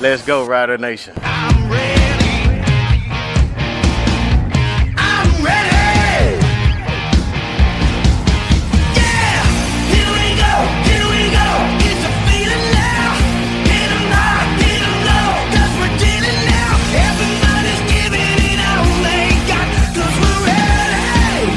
Let's go, Rider Nation. I'm ready. I'm ready. Yeah, here we go. Here we go. It's a feeling now. Hit 'em high, hit 'em low. 'Cause we're dealing now. Everybody's giving it all they got. 'Cause we're ready.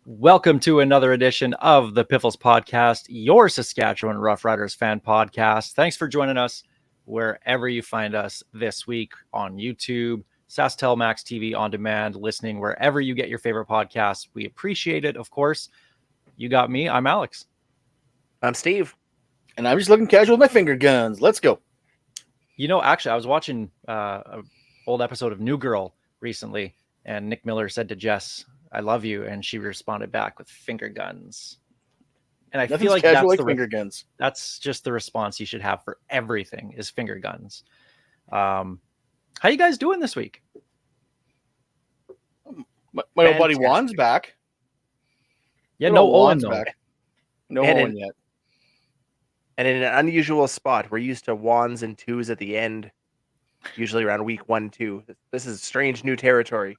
Welcome to another edition of the Piffles podcast, your Saskatchewan Roughriders fan podcast. Thanks for joining us wherever you find us this week on YouTube, SaskTel Max TV on demand, listening wherever you get your favorite podcasts. We appreciate it, of course. You got me. I'm Alex. I'm Steve. And I'm just looking casual with my finger guns. Let's go. You know, actually, I was watching an old episode of New Girl recently, and Nick Miller said to Jess, "I love you," and she responded back with finger guns. And I Nothing's feel like casual that's like finger guns. That's just the response you should have for everything is finger guns. How you guys doing this week? My old buddy Juan's back. Yeah, Good no old Owen Juan's though. back. No And Owen yet. And in an unusual spot, we're used to ones and twos at the end, usually around week 1, 2. This is strange new territory.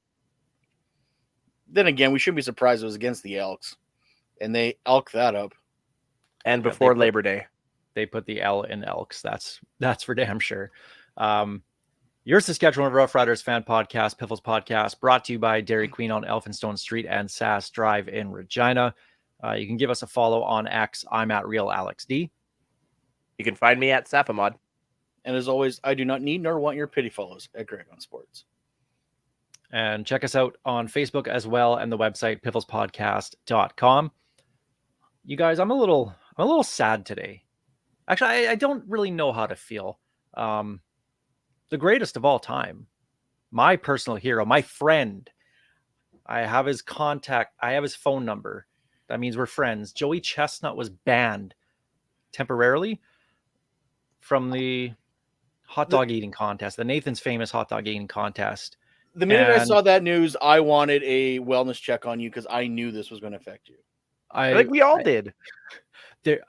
Then again, we shouldn't be surprised it was against the Elks. And they elk that up. And Yeah, before they- Labor Day. They put the L in Elks. That's for damn sure. Your Saskatchewan Roughriders fan podcast, Piffles podcast, brought to you by Dairy Queen on Elphinstone Street and Sass Drive in Regina. You can give us a follow on X. I'm at RealAlexD. You can find me at Safamod. And as always, I do not need nor want your pity follows at Greg on Sports. And check us out on Facebook as well and the website pifflespodcast.com. You guys, I'm a little sad today. Actually, I don't really know how to feel. The greatest of all time, my personal hero, my friend. I have his contact. I have his phone number. That means we're friends. Joey Chestnut was banned temporarily from the hot dog eating contest, the Nathan's Famous hot dog eating contest. The minute I And- saw that news, I wanted a wellness check on you because I knew this was going to affect you. I think we all did. There,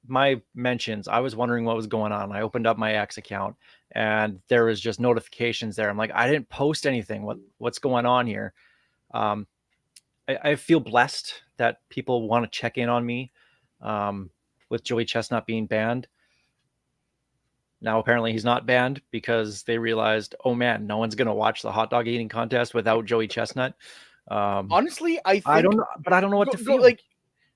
my mentions. I was wondering what was going on. I opened up my X account, and there was just notifications there. I'm like, I didn't post anything. What's going on here? I feel blessed that people want to check in on me. With Joey Chestnut being banned. Now apparently he's not banned because they realized, oh man, no one's gonna watch the hot dog eating contest without Joey Chestnut. Honestly, I think I don't know, but I don't know what to feel. like.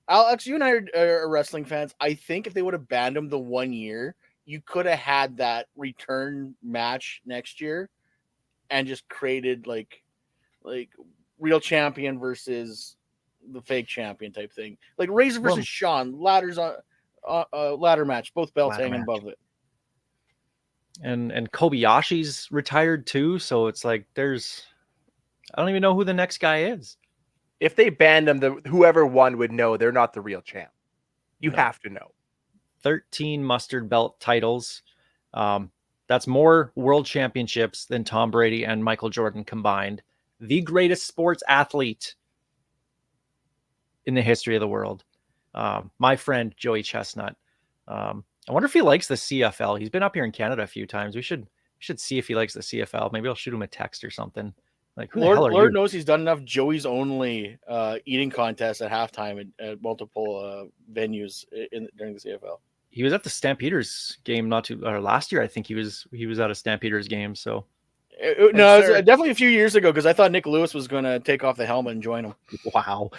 Alex, you and I are wrestling fans. I think if they would have banned him the 1 year, you could have had that return match next year, and just created like real champion versus the fake champion type thing, like Razor versus Well- Sean, ladders on ladder match, both belts Ladder hanging match. above it. And Kobayashi's retired too, so it's like I don't even know who the next guy is. If they banned them, whoever won would know they're not the real champ. You No. have to know. 13 mustard belt titles. That's more world championships than Tom Brady and Michael Jordan combined. The greatest sports athlete in the history of the world. My friend Joey Chestnut. I wonder if he likes the CFL. He's been up here in Canada a few times. We should see if he likes the CFL. Maybe I'll shoot him a text or something. Like, who the hell are Lord you? knows he's done enough Joey's only eating contests at halftime at multiple venues during the CFL. He was at the Stampeders game last year. I think he was at a Stampeders game. So No, it was sir- definitely a few years ago because I thought Nick Lewis was going to take off the helmet and join him. wow.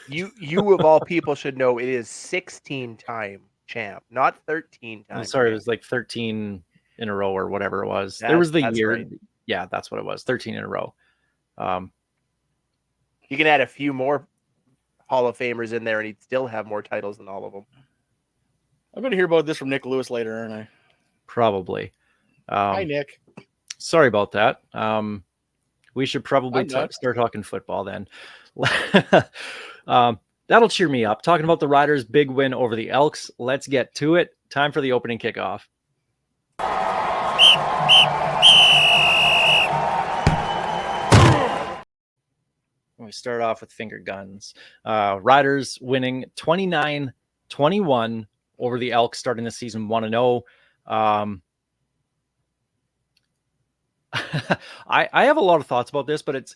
You of all people should know it is 16-time champ, not 13 I'm times. sorry, it was like 13 in a row or whatever it was. There That- was the that's year. right. Yeah, that's what it was. 13 in a row. You can add a few more Hall of Famers in there, and he'd still have more titles than all of them. I'm going to hear about this from Nick Lewis later, aren't I? Probably. Hi, Nick. Sorry about that. We should probably I'm not. start talking football then. That'll cheer me up. Talking about the Riders' big win over the Elks. Let's get to it. Time for the opening kickoff. We start off with finger guns. Riders winning 29-21 over the Elks starting the season 1-0. I have a lot of thoughts about this, but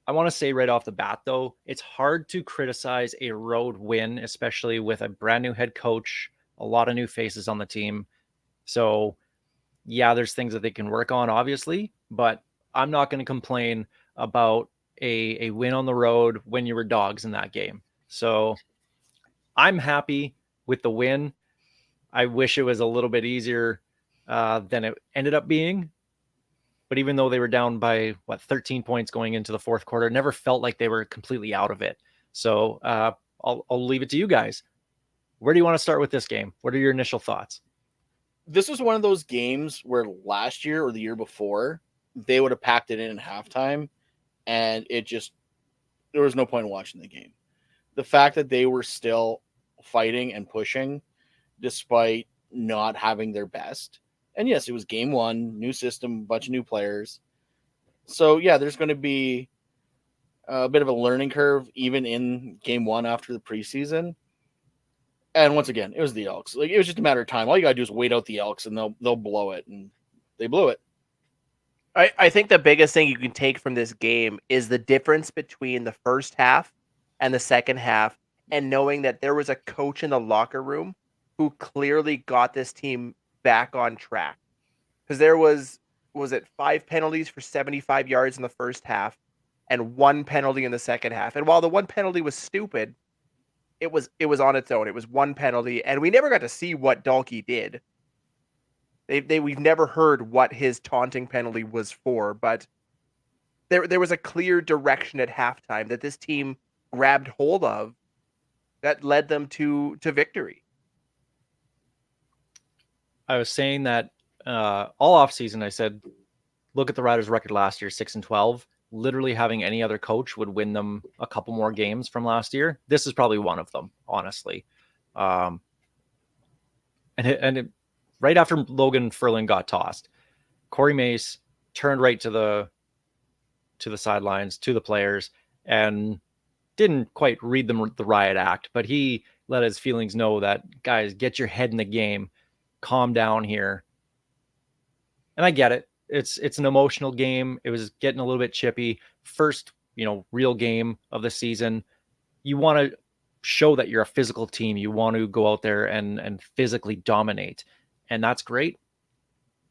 I want to say right off the bat, though, it's hard to criticize a road win, especially with a brand new head coach, a lot of new faces on the team. So, yeah, there's things that they can work on, obviously, but I'm not going to complain about a win on the road when you were dogs in that game. So I'm happy with the win. I wish it was a little bit easier than it ended up being. But even though they were down by 13 points going into the fourth quarter, it never felt like they were completely out of it. So I'll leave it to you guys. Where do you want to start with this game? What are your initial thoughts? This was one of those games where last year or the year before, they would have packed it in halftime, and there was no point in watching the game. The fact that they were still fighting and pushing despite not having their best. And yes, it was game one, new system, bunch of new players. So yeah, there's going to be a bit of a learning curve even in game one after the preseason. And once again, it was the Elks. Like, it was just a matter of time. All you got to do is wait out the Elks, and they'll blow it. And they blew it. I think the biggest thing you can take from this game is the difference between the first half and the second half, and knowing that there was a coach in the locker room who clearly got this team back on track. Because there was it 5 penalties for 75 yards in the first half and 1 penalty in the second half. And while the 1 penalty was stupid, it was on its own. It was 1 penalty, and we never got to see what Dalkey did. We've never heard what his taunting penalty was for, but there was a clear direction at halftime that this team grabbed hold of that led them to victory. I was saying that all off season, I said, look at the Riders' record last year, 6-12. Literally having any other coach would win them a couple more games from last year. This is probably one of them, honestly. Right after Logan Ferland got tossed, Corey Mace turned right to the sidelines, to the players, and didn't quite read the riot act, but he let his feelings know that, guys, get your head in the game, calm down here. And I get it. It's an emotional game. It was getting a little bit chippy. First, real game of the season. You want to show that you're a physical team. You want to go out there and physically dominate. And that's great.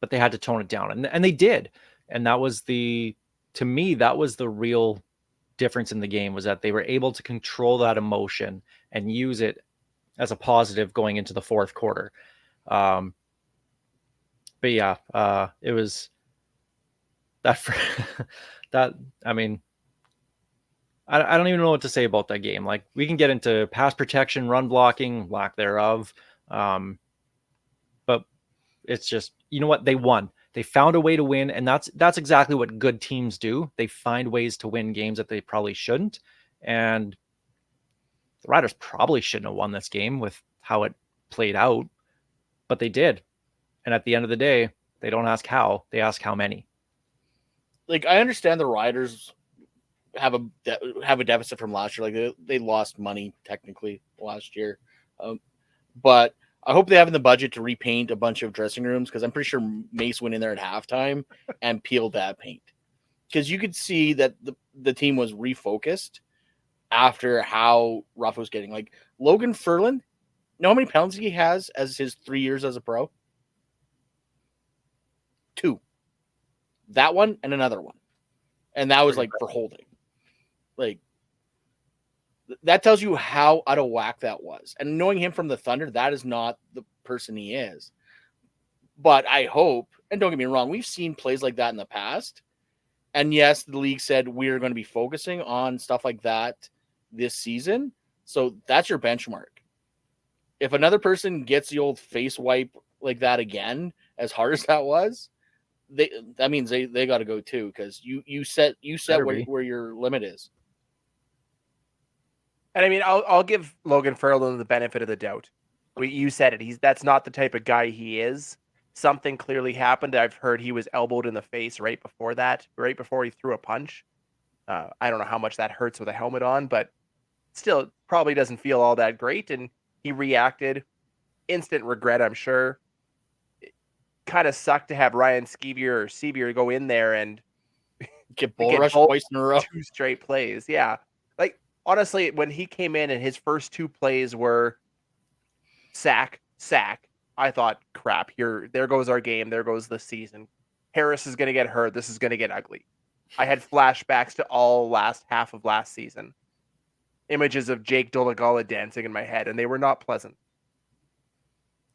But they had to tone it down. And they did. And that was to me, that was the real difference in the game, was that they were able to control that emotion and use it as a positive going into the fourth quarter. But yeah, it was that I mean, I don't even know what to say about that game. Like, we can get into pass protection, run blocking, lack thereof. But it's just, you know what? They won. They found a way to win, and that's exactly what good teams do. They find ways to win games that they probably shouldn't. And the Riders probably shouldn't have won this game with how it played out, but they did. And at the end of the day, they don't ask how, they ask how many. Like, I understand the Riders have a deficit from last year. Like, they lost money technically last year, but I hope they have in the budget to repaint a bunch of dressing rooms, because I'm pretty sure Mace went in there at halftime and peeled that paint, because you could see that the team was refocused after how rough it was getting. Like, Logan Ferland, know how many penalties he has as his 3 years as a pro? 2. That one and another one. And that was like for holding. Like, that tells you how out of whack that was. And knowing him from the Thunder, that is not the person he is. But I hope, and don't get me wrong, we've seen plays like that in the past. And yes, the league said we're going to be focusing on stuff like that this season. So that's your benchmark. If another person gets the old face wipe like that again, as hard as that was, that means they got to go too, because you set where your limit is. And I mean, I'll give Logan Ferland the benefit of the doubt. You said it. That's not the type of guy he is. Something clearly happened. I've heard he was elbowed in the face right before he threw a punch. I don't know how much that hurts with a helmet on, but still, probably doesn't feel all that great. And he reacted instant regret, I'm sure. Kind of sucked to have Ryan Sevier go in there and Get bull get rushed both twice in a row. 2 straight plays. Yeah. Like, honestly, when he came in and his first 2 plays were sack, I thought, crap, there goes our game. There goes the season. Harris is going to get hurt. This is going to get ugly. I had flashbacks to all last half of last season. Images of Jake Dolegala dancing in my head, and they were not pleasant.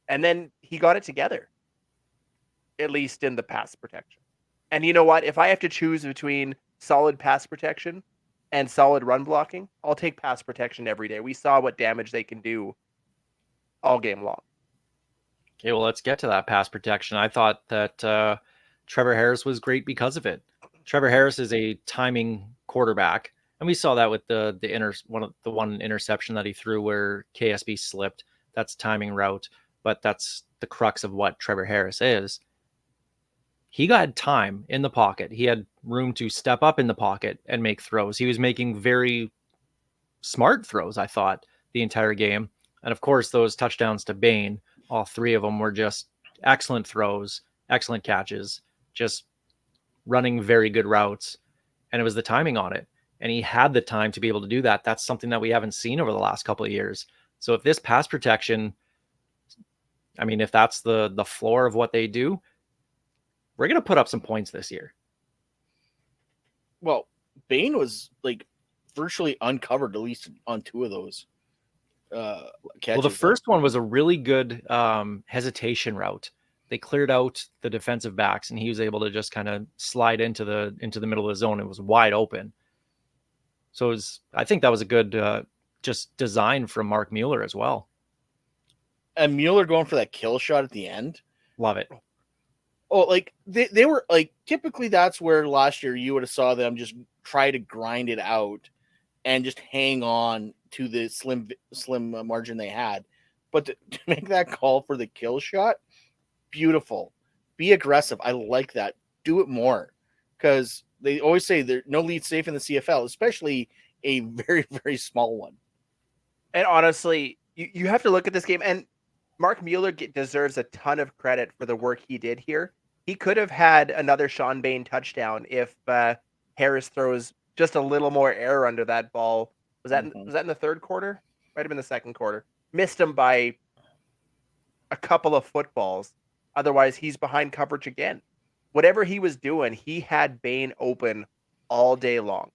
And then he got it together, at least in the pass protection. And you know what? If I have to choose between solid pass protection and solid run blocking, I'll take pass protection every day. We saw what damage they can do all game long. Okay, well, let's get to that pass protection. I thought that Trevor Harris was great because of it. Trevor Harris is a timing quarterback, and we saw that with the one interception that he threw where KSB slipped. That's timing route, but that's the crux of what Trevor Harris is. He got time in the pocket. He had room to step up in the pocket and make throws. He was making very smart throws, I thought, the entire game. And of course, those touchdowns to Bain, all 3 of them were just excellent throws, excellent catches, just running very good routes. And it was the timing on it. And he had the time to be able to do that. That's something that we haven't seen over the last couple of years. So if this pass protection, I mean, if that's the floor of what they do, we're going to put up some points this year. Well, Bain was like virtually uncovered, at least on 2 of those catches. Well, the first one was a really good hesitation route. They cleared out the defensive backs, and he was able to just kind of slide into the middle of the zone. It was wide open. So I think that was a good just design from Mark Mueller as well. And Mueller going for that kill shot at the end. Love it. Oh, like they were like, typically that's where last year you would have saw them just try to grind it out and just hang on to the slim margin they had. But to make that call for the kill shot, beautiful. Be aggressive. I like that. Do it more, because they always say there's no lead safe in the CFL, especially a very, very small one. And honestly, you have to look at this game, and Mark Mueller deserves a ton of credit for the work he did here. He could have had another Sean Bain touchdown if Harris throws just a little more air under that ball. Was that in the third quarter? Might have been the second quarter. Missed him by a couple of footballs. Otherwise, he's behind coverage again. Whatever he was doing, he had Bain open all day long.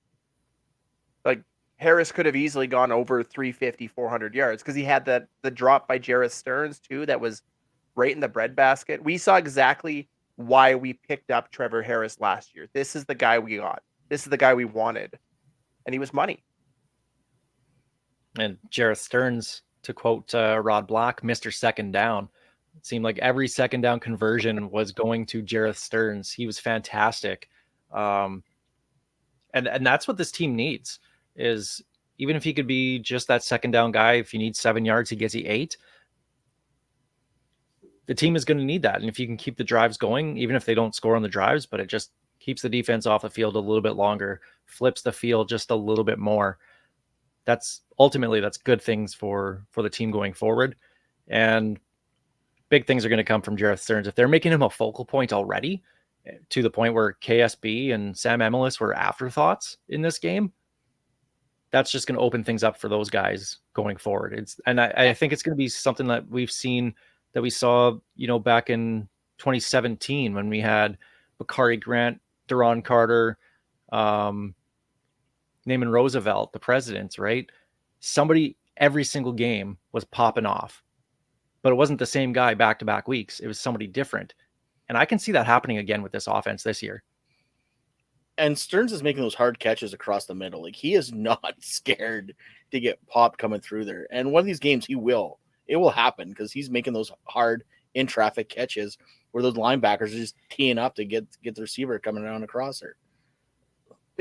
Like, Harris could have easily gone over 350, 400 yards because he had the drop by Jarrett Stearns, too, that was right in the breadbasket. We saw exactly why we picked up Trevor Harris last year. This is the guy we got. This is the guy we wanted. And he was money. And Jarrett Stearns, to quote Rod Black, Mr. Second Down. It seemed like every second down conversion was going to Jarrett Stearns. He was fantastic. And that's what this team needs, is even if he could be just that second down guy, if you need 7 yards, he gets you 8. The team is going to need that. And if you can keep the drives going, even if they don't score on the drives, but it just keeps the defense off the field a little bit longer, flips the field just a little bit more, that's good things for the team going forward. And big things are going to come from Jarrett Stearns. If they're making him a focal point already, to the point where KSB and Sam Emelis were afterthoughts in this game, that's just going to open things up for those guys going forward. I think it's going to be something that we saw, back in 2017 when we had Bakari Grant, Deron Carter, Naaman Roosevelt, the presidents, right? Somebody every single game was popping off, but it wasn't the same guy back-to-back weeks. It was somebody different. And I can see that happening again with this offense this year. And Stearns is making those hard catches across the middle. Like, he is not scared to get popped coming through there. And one of these games, it will happen, because he's making those hard in traffic catches where those linebackers are just teeing up to get the receiver coming around across her.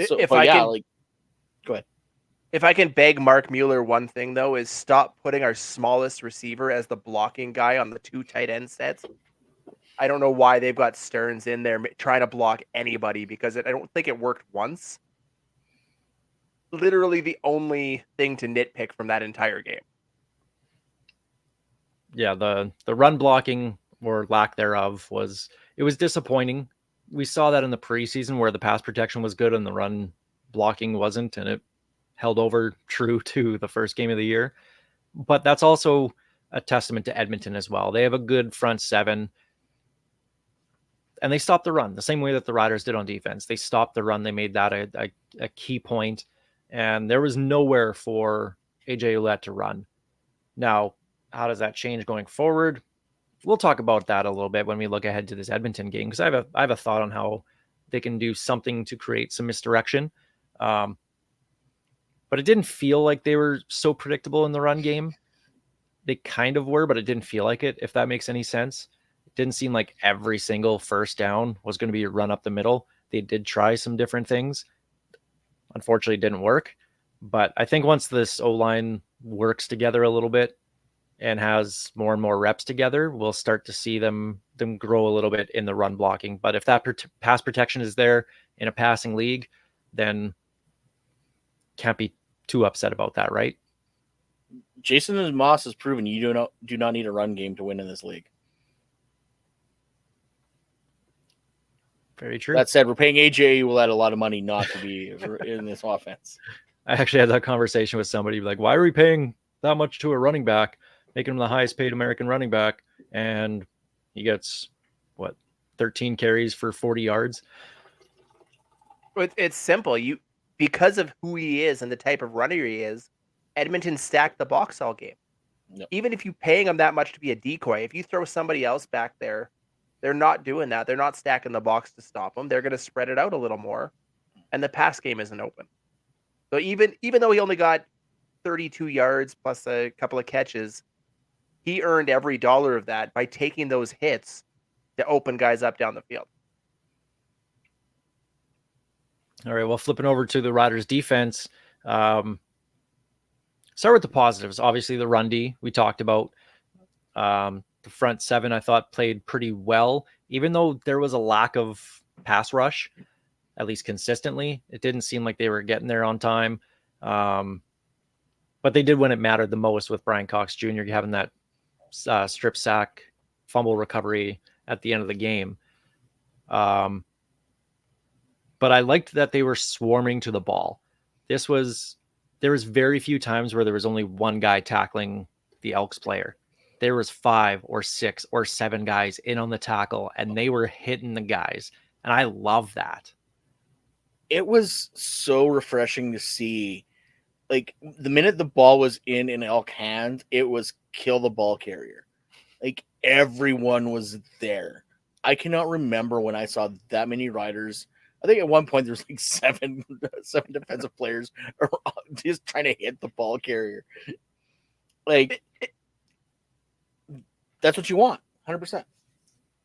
So, go ahead. If I can beg Mark Mueller one thing, though, is stop putting our smallest receiver as the blocking guy on the 2 tight end sets. I don't know why they've got Stearns in there trying to block anybody, because I don't think it worked once. Literally the only thing to nitpick from that entire game. Yeah, the run blocking or lack thereof was disappointing. We saw that in the preseason where the pass protection was good and the run blocking wasn't, and it held over true to the first game of the year. But that's also a testament to Edmonton as well. They have a good front seven, and they stopped the run the same way that the Riders did on defense. They stopped the run. They made that a key point, and there was nowhere for AJ Ouellette to run. Now, how does that change going forward? We'll talk about that a little bit when we look ahead to this Edmonton game, because I have a thought on how they can do something to create some misdirection. But it didn't feel like they were so predictable in the run game. They kind of were, but it didn't feel like it, if that makes any sense. It didn't seem like every single first down was going to be a run up the middle. They did try some different things. Unfortunately, it didn't work. But I think once this O-line works together a little bit and has more and more reps together, we'll start to see them grow a little bit in the run blocking. But if that pass protection is there in a passing league, then can't be too upset about that, right? Jason Moss has proven you do not need a run game to win in this league. Very true. That said, we're paying AJ Ouellette a lot of money not to be in this offense. I actually had that conversation with somebody like, why are we paying that much to a running back, making him the highest paid American running back, and he gets, 13 carries for 40 yards? It's simple. Because of who he is and the type of runner he is, Edmonton stacked the box all game. Yep. Even if you're paying him that much to be a decoy, if you throw somebody else back there, they're not doing that. They're not stacking the box to stop him. They're going to spread it out a little more, and the pass game isn't open. So even though he only got 32 yards plus a couple of catches, he earned every dollar of that by taking those hits to open guys up down the field. All right, well, flipping over to the Riders defense, start with the positives. Obviously, the run D we talked about. The front seven, I thought, played pretty well, even though there was a lack of pass rush, at least consistently. It didn't seem like they were getting there on time. But they did when it mattered the most, with Brian Cox Jr. having that strip sack fumble recovery at the end of the game. But I liked that they were swarming to the ball. There was very few times where there was only one guy tackling the Elks player. There was 5 or 6 or 7 guys in on the tackle, and they were hitting the guys. And I love that. It was so refreshing to see. Like, the minute the ball was in Elk hands, it was kill the ball carrier. Like, everyone was there. I cannot remember when I saw that many Riders. I think at one point there was like seven defensive players just trying to hit the ball carrier. Like, that's what you want, 100%.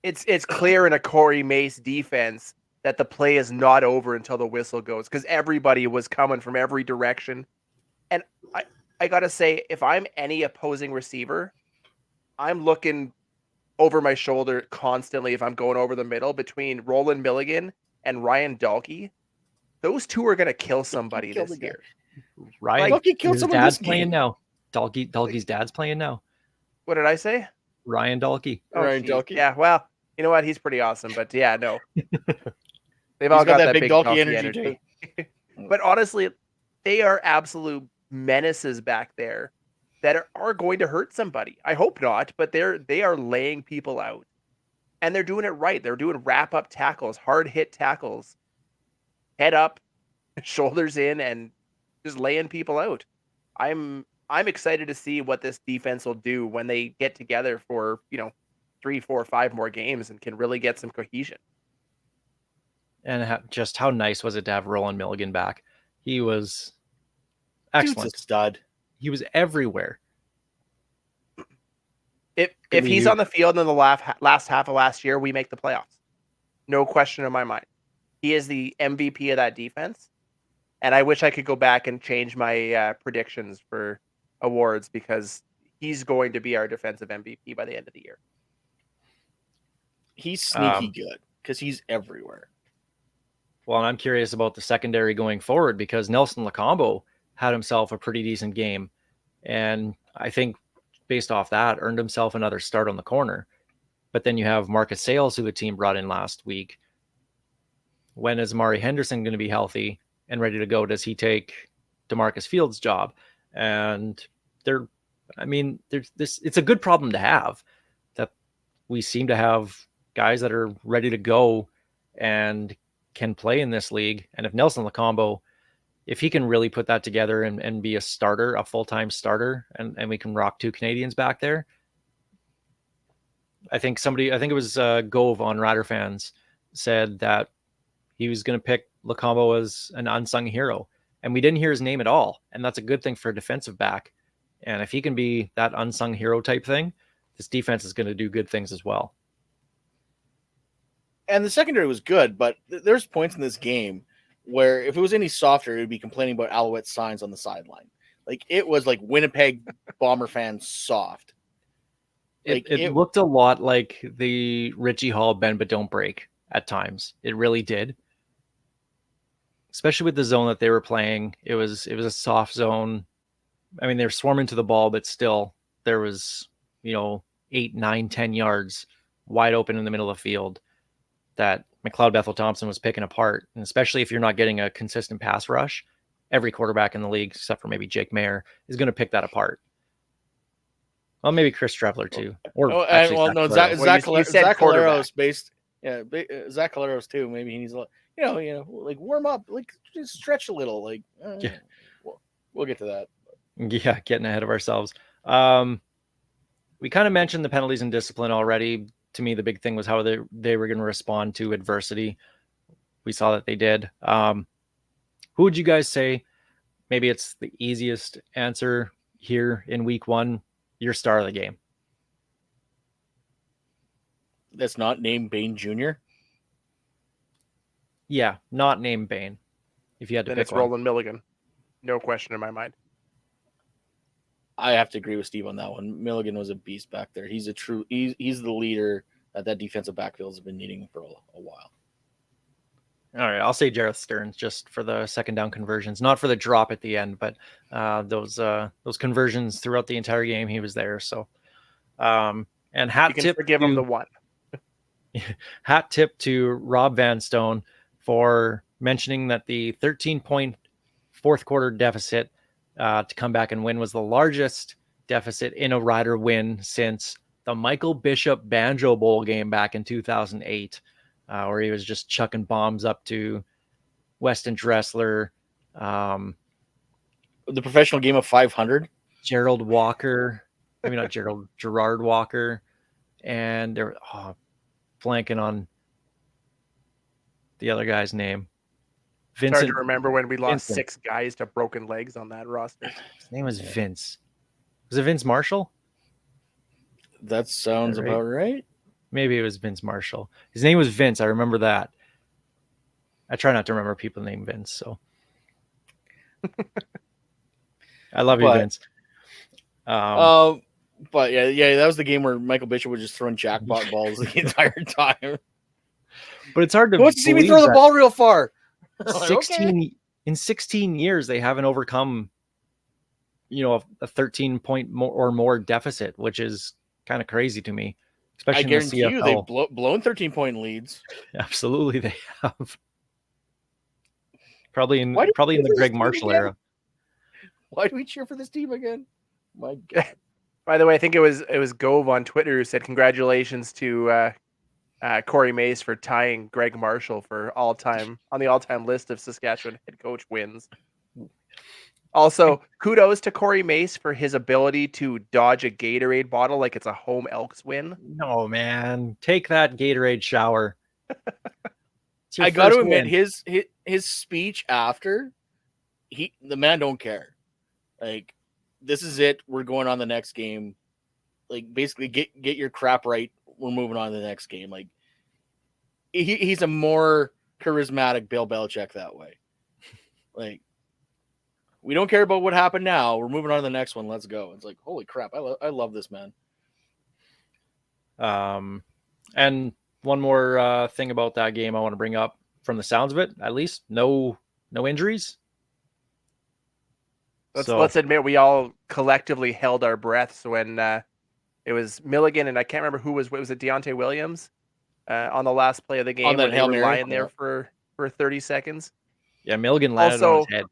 It's clear in a Corey Mace defense that the play is not over until the whistle goes, because everybody was coming from every direction. And I got to say, if I'm any opposing receiver, I'm looking over my shoulder constantly if I'm going over the middle between Roland Milligan and Ryan Dalkey. Those two are going to kill somebody this year. Ryan, Dalkey killed his someone dad's this playing game. now. Dalkey's dad's playing now. What did I say? Ryan Dalkey. Ryan geez. Dalkey? Yeah, well, you know what? He's pretty awesome, but yeah, no. They've He's all got that big big Dalkey Dalkey energy, too. But honestly, they are absolute menaces back there that are going to hurt somebody. I hope not, but they are laying people out. And they're doing it right. They're doing wrap-up tackles, hard-hit tackles, head up, shoulders in, and just laying people out. I'm excited to see what this defense will do when they get together for, 3, 4, 5 more games and can really get some cohesion. And just how nice was it to have Roland Milligan back? He was excellent. Dude's a stud. He was everywhere. If he's on the field in the last half of last year, we make the playoffs. No question in my mind. He is the MVP of that defense. And I wish I could go back and change my predictions for awards, because he's going to be our defensive MVP by the end of the year. He's sneaky good because he's everywhere. Well, and I'm curious about the secondary going forward, because Nelson Lacombo had himself a pretty decent game. And I think based off that, earned himself another start on the corner. But then you have Marcus Sales, who the team brought in last week. When is Amari Henderson going to be healthy and ready to go? Does he take DeMarcus Fields' job? And there's this. It's a good problem to have, that we seem to have guys that are ready to go and can play in this league. And if Nelson Lacombo, if he can really put that together and be a starter, a full-time starter, and we can rock two Canadians back there, I think it was Gove on Rider Fans said that he was going to pick Lacombo as an unsung hero, and we didn't hear his name at all. And that's a good thing for a defensive back. And if he can be that unsung hero type thing, this defense is going to do good things as well. And the secondary was good, but there's points in this game where if it was any softer, it would be complaining about Alouette signs on the sideline. Like, it was like Winnipeg Bomber fans soft. It looked a lot like the Richie Hall bend but don't break at times. It really did. Especially with the zone that they were playing. It was a soft zone. I mean, they were swarming to the ball, but still there was, 8, 9, 10 yards wide open in the middle of the field that McLeod Bethel Thompson was picking apart. And especially if you're not getting a consistent pass rush, every quarterback in the league, except for maybe Jake Mayer, is going to pick that apart. Well, maybe Chris Trevler too. Or Zach said Caleros based. Yeah, Zach Caleros too. Maybe he needs a, like warm up, like just stretch a little. Like, Yeah. We'll get to that. Yeah, getting ahead of ourselves. We kind of mentioned the penalties and discipline already. To me, the big thing was how they were going to respond to adversity. We saw that they did. Who would you guys say? Maybe it's the easiest answer here in week 1. Your star of the game. That's not named Bain Jr. Yeah, not named Bain. If you had to Then pick it's one. Roland Milligan. No question in my mind. I have to agree with Steve on that one. Milligan was a beast back there. He's he's the leader that defensive backfield has been needing for a while. All right, I'll say Jareth Stearns just for the second down conversions, not for the drop at the end, but those conversions throughout the entire game, he was there. So, and hat You can tip forgive him the one. hat tip to Rob Van Stone for mentioning that the 13-point fourth quarter deficit to come back and win was the largest deficit in a Rider win since the Michael Bishop Banjo Bowl game back in 2008. Where he was just chucking bombs up to Weston Dressler, The professional game of 500. Gerald Walker, maybe not Gerard Walker, and they're blanking on the other guy's name. It's hard to remember when we lost Vincent. 6 guys to broken legs on that roster. His name was Vince. Was it Vince Marshall? That sounds Right. about right. Maybe it was Vince Marshall. His name was Vince. I remember that. I try not to remember people named Vince, so I love you, Vince. But yeah, that was the game where Michael Bishop was just throwing jackpot balls the entire time. But it's hard to Who wants to see me believe throw the that ball real far? 16 in 16 years they haven't overcome, a 13-point or more deficit, which is kind of crazy to me. Especially I guarantee in the you CFL. they've blown 13-point leads. Absolutely, they have. Probably in Why do we the do Greg this Marshall again? era. Why do we cheer for this team again? My God. By the way, I think it was Gove on Twitter who said congratulations to Corey Mace for tying Greg Marshall for on the all-time list of Saskatchewan head coach wins. Also, kudos to Corey Mace for his ability to dodge a Gatorade bottle like it's a home Elks win. No, man. Take that Gatorade shower. I got to admit, his speech after, the man don't care. Like, this is it. We're going on the next game. Like, basically, get your crap right. We're moving on to the next game. Like, he's a more charismatic Bill Belichick that way. Like, we don't care about what happened now. We're moving on to the next one. Let's go. It's like, holy crap. I love this man. And one more thing about that game I want to bring up, from the sounds of it, at least, no injuries. Let's admit we all collectively held our breaths when it was Milligan and I can't remember who was it Deontay Williams on the last play of the game that when they Hail were Mary? lying there for 30 seconds. Yeah, Milligan landed on his head.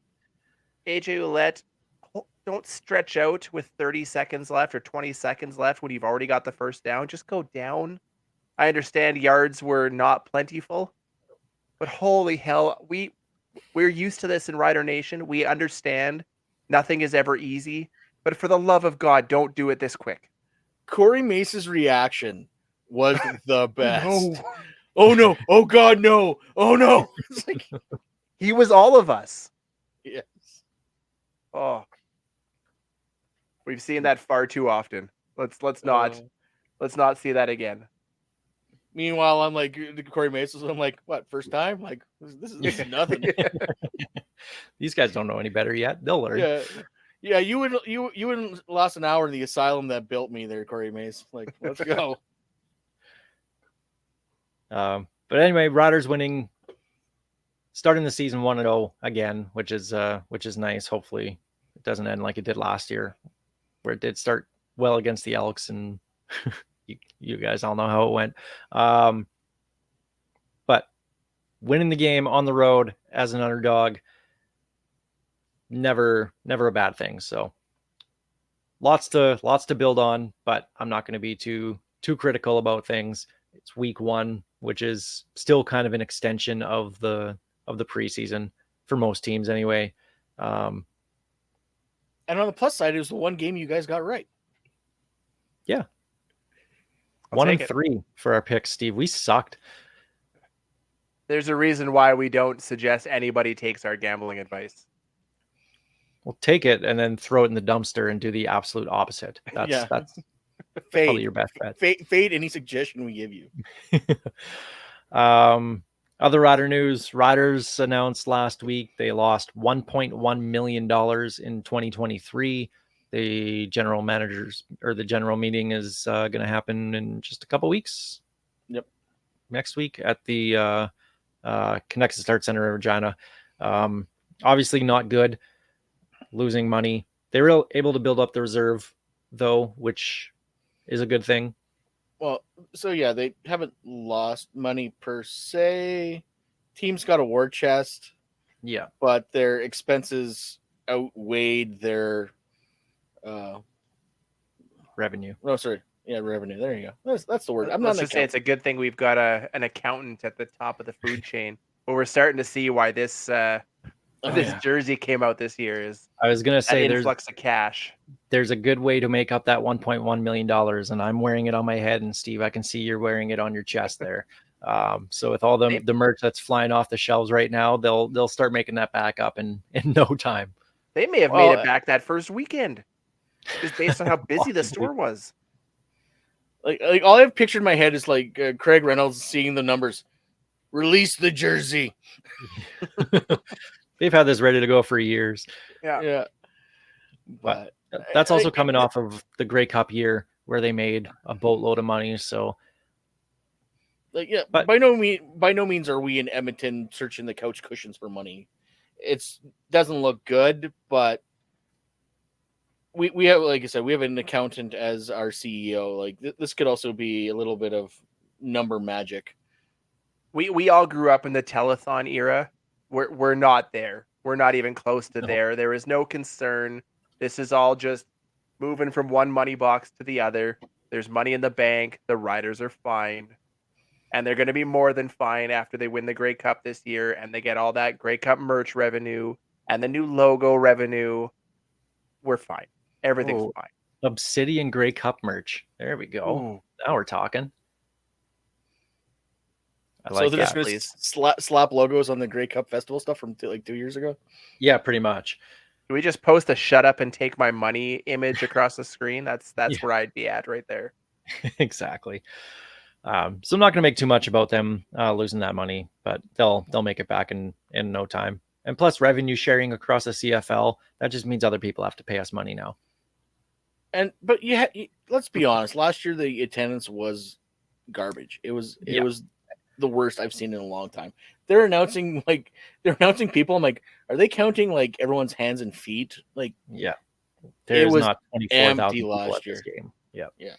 AJ Ouellette, don't stretch out with 30 seconds left or 20 seconds left when you've already got the first down. Just go down. I understand yards were not plentiful, but holy hell, we're used to this in Rider Nation. We understand nothing is ever easy, but for the love of God, don't do it this quick. Corey Mace's reaction was the best. No. Oh no! Oh God, no! Oh no! It's like, He was all of us. yes. Oh, we've seen that far too often. Let's not see that again. Meanwhile, I'm like Corey Mace. I'm like, what? First time? Like this is nothing. These guys don't know any better yet. They'll learn. Yeah. You would lost an hour in the asylum that built me there, Corey Mace. Like, let's go. But anyway, Riders winning, starting the season 1-0 again, which is nice. Hopefully, it doesn't end like it did last year, where it did start well against the Elks, and you guys all know how it went. But winning the game on the road as an underdog, never a bad thing. So lots to build on, but I'm not going to be too critical about things. It's week 1, which is still kind of an extension of the preseason for most teams anyway. And on the plus side, it was the one game you guys got right. Yeah. I'll 1-3 for our picks, Steve. We sucked. There's a reason why we don't suggest anybody takes our gambling advice. We'll take it and then throw it in the dumpster and do the absolute opposite. That's probably your best bet. Fade any suggestion we give you. Other Rider news, Riders announced last week they lost $1.1 million in 2023. The general meeting is going to happen in just a couple weeks. Yep. Next week at the Connexus Start Center in Regina. Obviously not good, losing money. They were able to build up the reserve though, which is a good thing. Well, so yeah, they haven't lost money per se. Team's got a war chest. Yeah. But their expenses outweighed their revenue. No, sorry. Yeah, revenue. There you go. That's the word. I'm Let's not just say it's a good thing we've got an accountant at the top of the food chain. But we're starting to see why this jersey came out this year. I was gonna say there's influx of cash. There's a good way to make up that $1.1 million, and I'm wearing it on my head, and Steve, I can see you're wearing it on your chest there. So with all the merch that's flying off the shelves right now, they'll start making that back up in no time. They may have made it back that first weekend, just based on how busy the store was. Like all I've pictured in my head is like Craig Reynolds seeing the numbers. Release the jersey. They've had this ready to go for years. Yeah. But that's also coming off of the Grey Cup year where they made a boatload of money. So, but by no means are we in Edmonton searching the couch cushions for money. It doesn't look good, but we have, like I said, we have an accountant as our CEO. Like this could also be a little bit of number magic. We all grew up in the telethon era. We're not there. We're not even close to there. There is no concern. This is all just moving from one money box to the other. There's money in the bank. The Riders are fine. And they're going to be more than fine after they win the Grey Cup this year and they get all that Grey Cup merch revenue and the new logo revenue. We're fine. Everything's fine. Obsidian Grey Cup merch. There we go. Ooh. Now we're talking. So they're just going to slap logos on the Grey Cup Festival stuff from like 2 years ago? Yeah, pretty much. Do we just post a shut up and take my money image across the screen? That's where I'd be at right there. Exactly. So I'm not going to make too much about them losing that money, but they'll make it back in no time. And plus revenue sharing across the CFL, that just means other people have to pay us money now. But let's be honest. Last year the attendance was garbage. It was the worst I've seen in a long time. they're announcing people. I'm like, are they counting like everyone's hands and feet? Like, Yeah. It There's was not 24,000 empty people last at this year. game. Yeah. Yeah.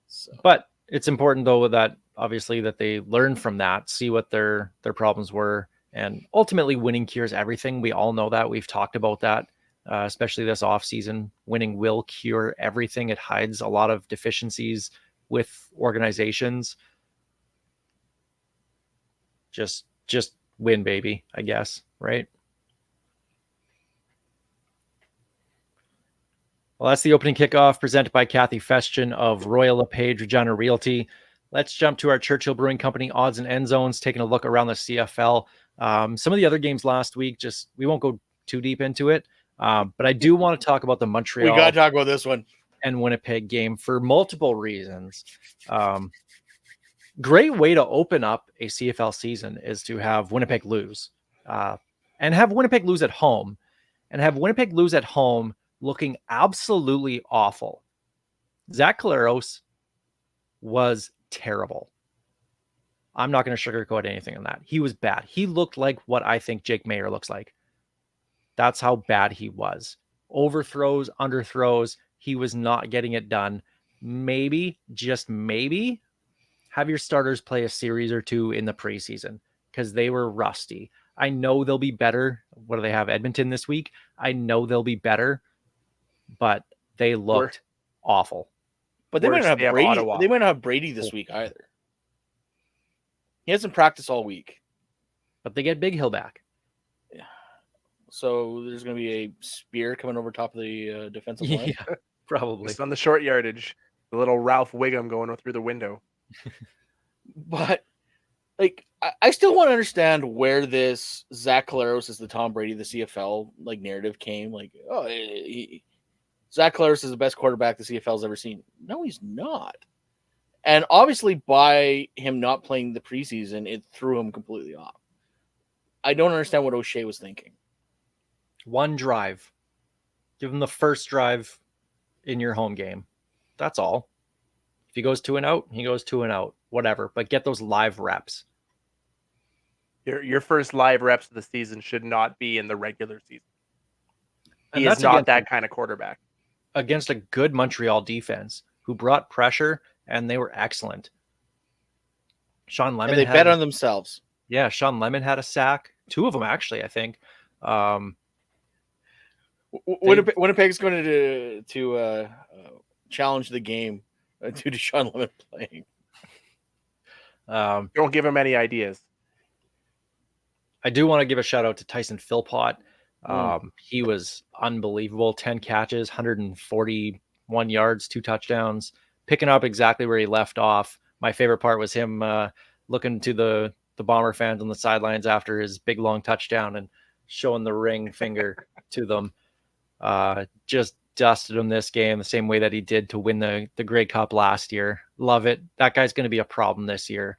So But it's important though that obviously that they learn from that, see what their problems were, and ultimately winning cures everything. We all know that. We've talked about that, especially this offseason. Winning will cure everything. It hides a lot of deficiencies with organizations. Just win, baby, I guess, right? Well, that's the opening kickoff presented by Kathy Festian of Royal LePage Regina Realty. Let's jump to our Churchill Brewing Company odds and end zones, taking a look around the CFL. Some of the other games last week, just we won't go too deep into it, but I do want to talk about the we Montreal got to talk about this one. and Winnipeg game for multiple reasons. Great way to open up a CFL season is to have Winnipeg lose, and have Winnipeg lose at home, and have Winnipeg lose at home looking absolutely awful. Zach Collaros was terrible. I'm not going to sugarcoat anything on that. He was bad. He looked like what I think Jake Mayer looks like. That's how bad he was. Overthrows, underthrows. He was not getting it done. Maybe, just maybe, have your starters play a series or two in the preseason because they were rusty. I know they'll be better. What do they have? Edmonton this week? I know they'll be better, but they looked awful. But they might Worse, not they have have Brady. Ottawa. They might not have Brady this week either. He hasn't practiced all week. But they get Big Hill back. So there's going to be a spear coming over top of the defensive line. Yeah, probably. Just on the short yardage, the little Ralph Wiggum going through the window. But like, I still want to understand where this Zach Collaros is the Tom Brady of the CFL like narrative came. Like, oh, Zach Collaros is the best quarterback the CFL's ever seen. No, he's not. And obviously, by him not playing the preseason, it threw him completely off. I don't understand what O'Shea was thinking. One drive. Give him the first drive in your home game. That's all. If he goes 2 and out, he goes 2 and out. Whatever. But get those live reps. Your first live reps of the season should not be in the regular season. And He that's is not against- that kind of quarterback. Against a good Montreal defense who brought pressure, and they were excellent. Sean Lemon And they had, bet on themselves. Yeah, Sean Lemon had a sack. 2 of them, actually, I think. Winnipeg's going to challenge the game due to Sean Lemon playing. Don't give him any ideas. I do want to give a shout out to Tyson Philpott. He was unbelievable. 10 catches, 141 yards, 2 touchdowns, picking up exactly where he left off. My favorite part was him looking to the Bomber fans on the sidelines after his big, long touchdown and showing the ring finger to them. Just dusted him this game the same way that he did to win the Grey Cup last year. Love it. That guy's going to be a problem this year.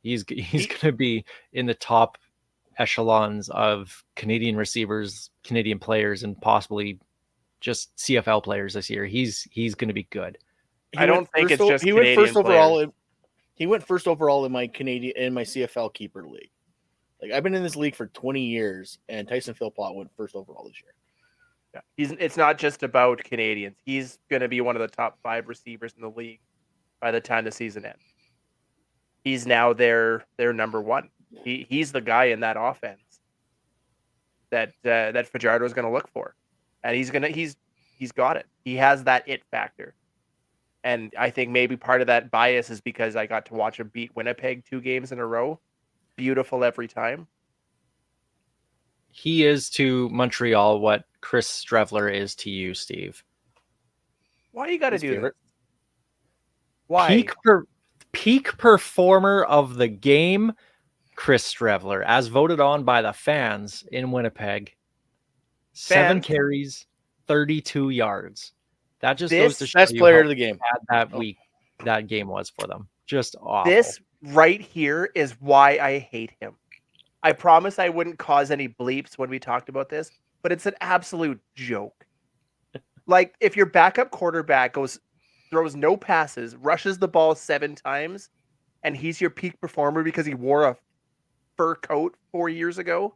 He's going to be in the top echelons of Canadian receivers, Canadian players, and possibly just CFL players this year. He's going to be good. I don't think it's just he Canadian went first overall. players. He went first overall in my CFL keeper league. Like, I've been in this league for 20 years, and Tyson Philpott went first overall this year. Yeah. It's not just about Canadians. He's going to be one of the top 5 receivers in the league by the time the season ends. He's now their number 1. He's the guy in that offense that Fajardo is going to look for, and he's got it. He has that it factor, and I think maybe part of that bias is because I got to watch him beat Winnipeg 2 games in a row. Beautiful every time. He is to Montreal what Chris Strevler is to you, Steve. Why you got to His do favorite. that? Why? Peak performer of the game, Chris Strevler, as voted on by the fans in Winnipeg. 7 carries, 32 yards. That just goes to show Best you player how of the game. bad that game was for them. Just awful. This right here is why I hate him. I promise I wouldn't cause any bleeps when we talked about this, but it's an absolute joke. Like, if your backup quarterback throws no passes, rushes the ball 7 times, and he's your peak performer because he wore fur coat 4 years ago.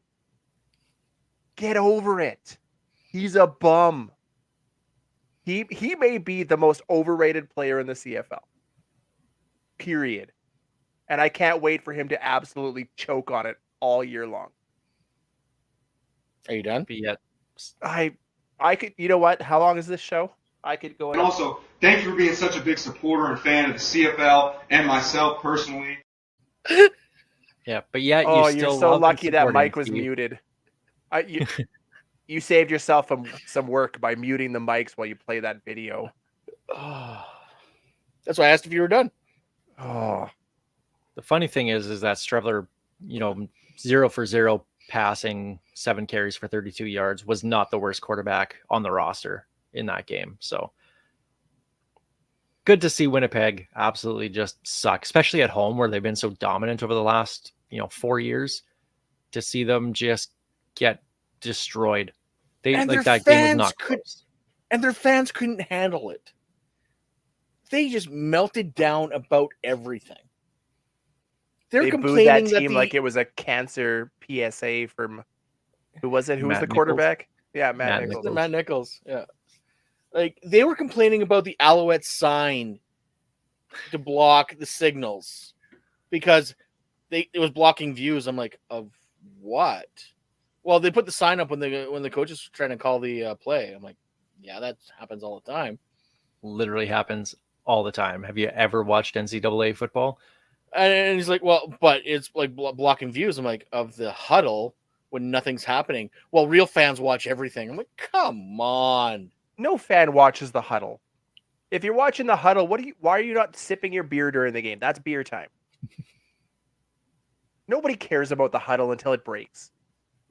Get over it. He's a bum. He may be the most overrated player in the CFL. Period. And I can't wait for him to absolutely choke on it all year long. Are you done? Be yet. I could, you know what? How long is this show? I could go. And also, thank you for being such a big supporter and fan of the CFL and myself personally. Yeah, but yet you Oh, still you're so love and lucky that support him, Mike was Steve. muted. You saved yourself some work by muting the mics while you play that video. That's why I asked if you were done. Oh, The funny thing is that Strevler, 0 for 0 passing, 7 carries for 32 yards, was not the worst quarterback on the roster in that game. So good to see Winnipeg absolutely just suck, especially at home where they've been so dominant over the last 4 years. To see them just get destroyed. And their that game was fans not close. And their fans couldn't handle it. They just melted down about everything. They're they booed complaining that team like it was a cancer PSA from who was it? Who was Matt the Nichols? quarterback? Yeah, Matt Nichols. Nichols. Matt Nichols. Yeah. Like they were complaining about the Alouette sign to block the signals because it was blocking views. I'm like, of what? Well, they put the sign up when the coach is trying to call the play. I'm like, yeah, that happens all the time. Literally happens all the time. Have you ever watched NCAA football? And he's like, well, but it's like blocking views. I'm like, of the huddle when nothing's happening. Well, real fans watch everything. I'm like, come on. No fan watches the huddle. If you're watching the huddle, why are you not sipping your beer during the game? That's beer time. Nobody cares about the huddle until it breaks.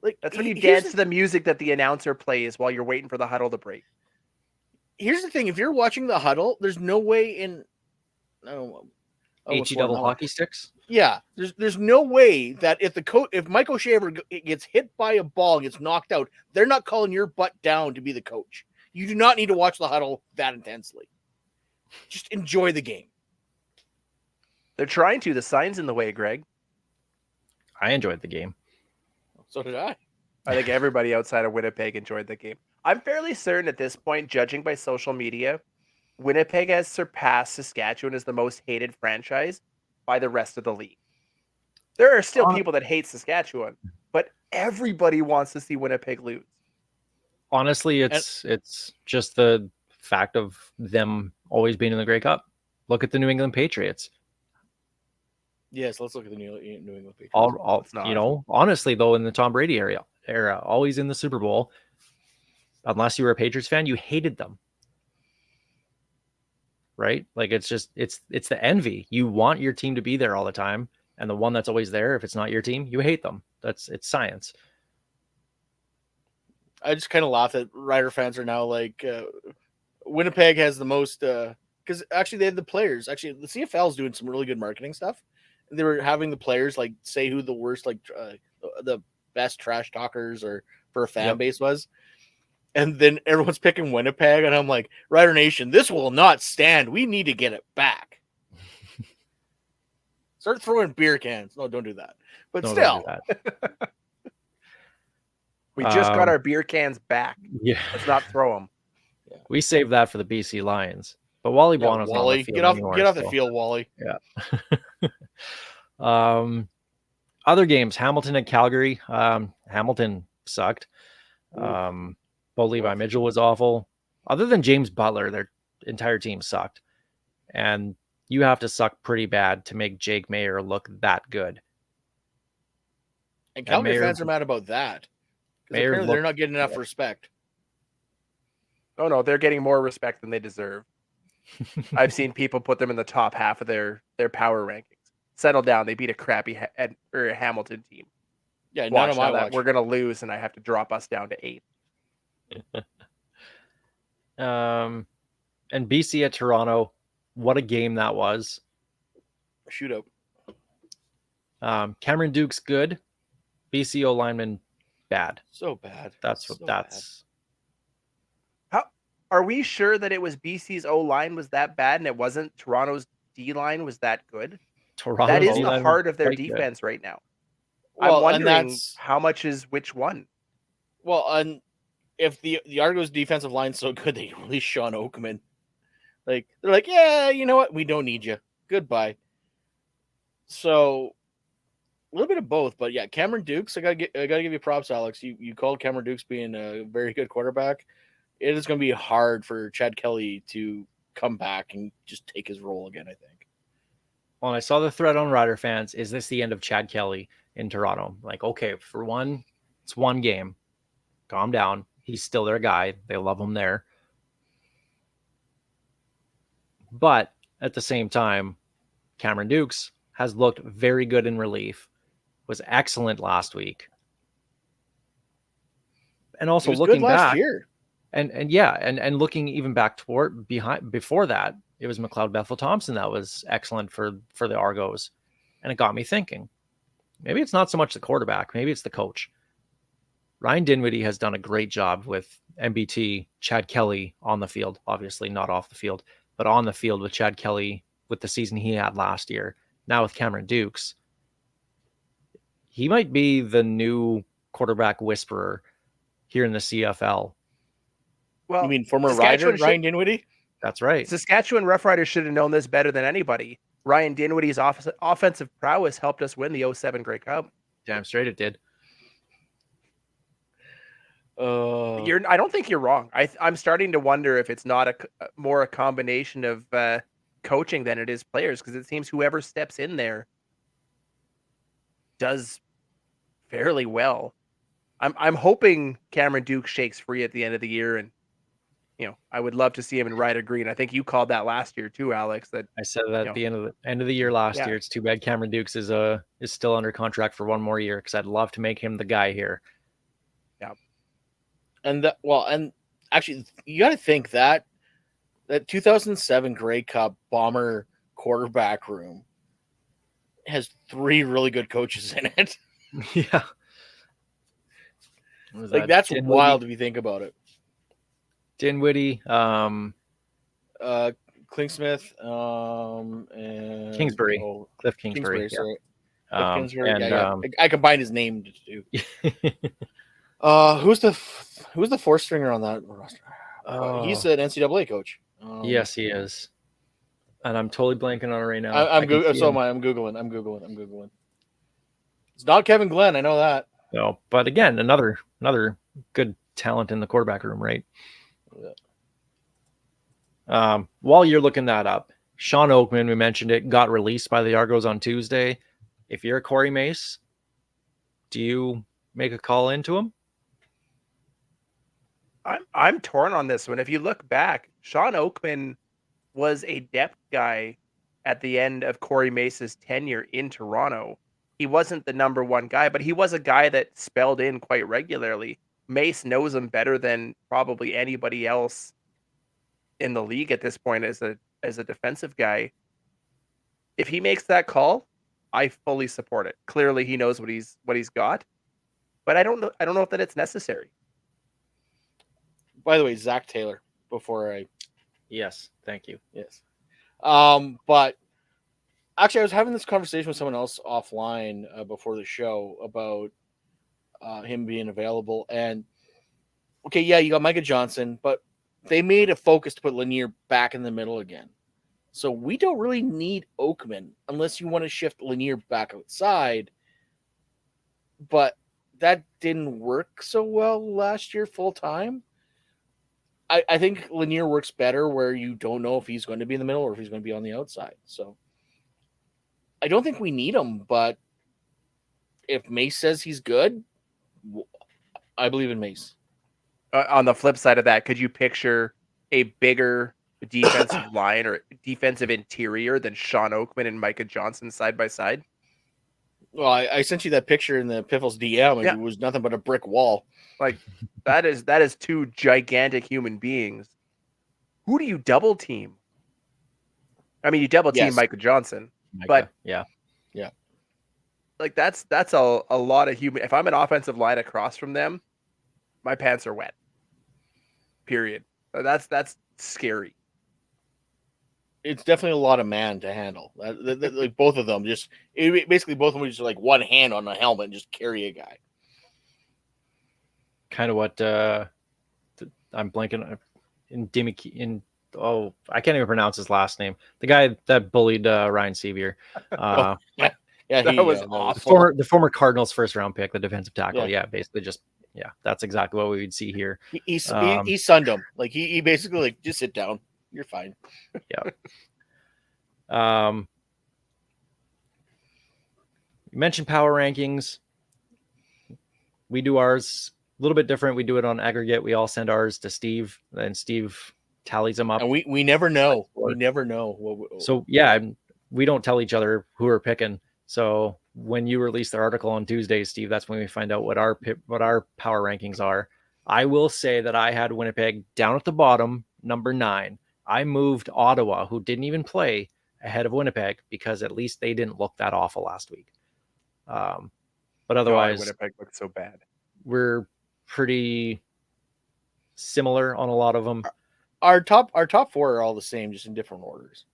Like That's when you dance to the music that the announcer plays while you're waiting for the huddle to break. Here's the thing: if you're watching the huddle, there's no way in HE double hockey sticks? Yeah, there's no way that if Mike O'Shea ever gets hit by a ball and gets knocked out, they're not calling your butt down to be the coach. You do not need to watch the huddle that intensely. Just enjoy the game. They're trying to. The sign's in the way, Greg. I enjoyed the game. So did I. I think everybody outside of Winnipeg enjoyed the game. I'm fairly certain at this point, judging by social media, Winnipeg has surpassed Saskatchewan as the most hated franchise by the rest of the league. There are still people that hate Saskatchewan, but everybody wants to see Winnipeg lose. Honestly, it's just the fact of them always being in the Grey Cup. Look at the New England Patriots. Yes, let's look at the New England Patriots. Honestly, though, in the Tom Brady era, always in the Super Bowl, unless you were a Patriots fan, you hated them. Right? Like it's the envy. You want your team to be there all the time, and the one that's always there, if it's not your team, you hate them. It's science. I just kind of laugh that Rider fans are now like Winnipeg has the most because actually they had the players. Actually, the CFL is doing some really good marketing stuff. They were having the players like say who the worst the best trash talkers or for a fan base was. And then everyone's picking Winnipeg, and I'm like, Rider Nation, this will not stand. We need to get it back. Start throwing beer cans. No, don't do that. But No, still. don't do that. We just got our beer cans back. Yeah. Let's not throw them. Yeah. We saved that for the BC Lions. But Wally Buono's not on Wally, the field get off anymore, the field, Wally. Yeah. Other games, Hamilton and Calgary. Hamilton sucked. Bo Levi Mitchell was awful. Other than James Butler, their entire team sucked. And you have to suck pretty bad to make Jake Mayer look that good. And Calgary fans are mad about that. Apparently they're not getting enough respect. Oh, no, they're getting more respect than they deserve. I've seen people put them in the top half of their power rankings. Settle down. They beat a crappy Hamilton team. Yeah, none of my watch. We're going to lose, and I have to drop us down to 8th. And BC at Toronto, what a game that was. Shootout. Cameron Duke's good. BC O lineman bad. So bad. That's. How are we sure that it was BC's O line was that bad and it wasn't Toronto's D line was that good? Toronto's that is D-line the heart of their quite defense right now. I'm and wondering that's how much is which one. well, and if the Argos defensive line's so good, they release Sean Oakman. Like they're like, yeah, you know what? We don't need you. Goodbye. So a little bit of both, but yeah, Cameron Dukes. I gotta give you props, Alex. You called Cameron Dukes being a very good quarterback. It is going to be hard for Chad Kelly to come back and just take his role again, I think. Well, I saw the thread on Rider fans. Is this the end of Chad Kelly in Toronto? Like, okay, for one, it's one game. Calm down. He's still their guy. They love him there. But at the same time, Cameron Dukes has looked very good in relief, was excellent last week. And also looking back year. And looking even back before that, it was McLeod Bethel Thompson that was excellent for the Argos. And it got me thinking, maybe it's not so much the quarterback, maybe it's the coach. Ryan Dinwiddie has done a great job with MBT, Chad Kelly on the field, obviously not off the field, but on the field with Chad Kelly with the season he had last year. Now with Cameron Dukes, he might be the new quarterback whisperer here in the CFL. Well, you mean former Rider Ryan Dinwiddie? That's right. Saskatchewan Roughriders should have known this better than anybody. Ryan Dinwiddie's offensive prowess helped us win the 07 Grey Cup. Damn straight it did. I don't think you're wrong. I'm starting to wonder if it's not more a combination of coaching than it is players, because it seems whoever steps in there does fairly well. I'm hoping Cameron Duke shakes free at the end of the year, and I would love to see him in Ryder Green. I think you called that last year too, Alex. That I said that at the end of the year last year. It's too bad Cameron Dukes is still under contract for one more year, because I'd love to make him the guy here. Yeah. And actually, you got to think that 2007 Grey Cup Bomber quarterback room has 3 really good coaches in it. Yeah. Like that's wild if you think about it. Dinwiddie, Klingsmith, and Kingsbury, Cliff Kingsbury. Cliff Kingsbury. And I combined his name too. Who's the fourth stringer on that roster? He's an NCAA coach. Yes, he is. And I'm totally blanking on it right now. I'm googling. It's not Kevin Glenn. I know that. No, but again, another good talent in the quarterback room, right? Yeah. While you're looking that up, Sean Oakman, we mentioned it, got released by the Argos on Tuesday. If you're a Corey Mace, do you make a call into him? I'm torn on this one. If you look back, Sean Oakman was a depth guy at the end of Corey Mace's tenure in Toronto. He wasn't the number one guy, but he was a guy that spelled in quite regularly. Mace knows him better than probably anybody else in the league at this point as a defensive guy. If he makes that call, I fully support it. Clearly he knows what he's got, but I don't know if that it's necessary. By the way, Zach Taylor, Yes, thank you. Yes. But actually, I was having this conversation with someone else offline before the show about him being available. And, okay, yeah, you got Micah Johnson, but they made a focus to put Lanier back in the middle again. So we don't really need Oakman unless you want to shift Lanier back outside. But that didn't work so well last year full time. I think Lanier works better where you don't know if he's going to be in the middle or if he's going to be on the outside. So I don't think we need him, but if Mace says he's good, I believe in Mace. On the flip side of that, could you picture a bigger defensive line or defensive interior than Sean Oakman and Micah Johnson side by side? Well, I sent you that picture in the Piffles DM, and It was nothing but a brick wall. Like that is 2 gigantic human beings. Who do you double team? I mean, you double team Micah Johnson, but yeah. Like that's a lot of human. If I'm an offensive line across from them, my pants are wet. Period. That's scary. it's definitely a lot of man to handle. Like both of them, basically both of them just like one hand on a helmet and just carry a guy. Kind of what I'm blanking I can't even pronounce his last name. The guy that bullied Ryan Sevier. Yeah, That was awful. The former Cardinals first round pick, the defensive tackle. Yeah. Yeah, basically that's exactly what we would see here. He sunned him. Like he basically like, just sit down. You're fine. Yeah. You mentioned power rankings. We do ours a little bit different. We do it on aggregate. We all send ours to Steve, and Steve tallies them up. And we never know. We never know. So yeah, we don't tell each other who we're picking. So when you release the article on Tuesday, Steve, that's when we find out what our power rankings are. I will say that I had Winnipeg down at the bottom, number 9. I moved Ottawa, who didn't even play, ahead of Winnipeg because at least they didn't look that awful last week. But otherwise, Winnipeg looked so bad. We're pretty similar on a lot of them. Our top 4 are all the same, just in different orders.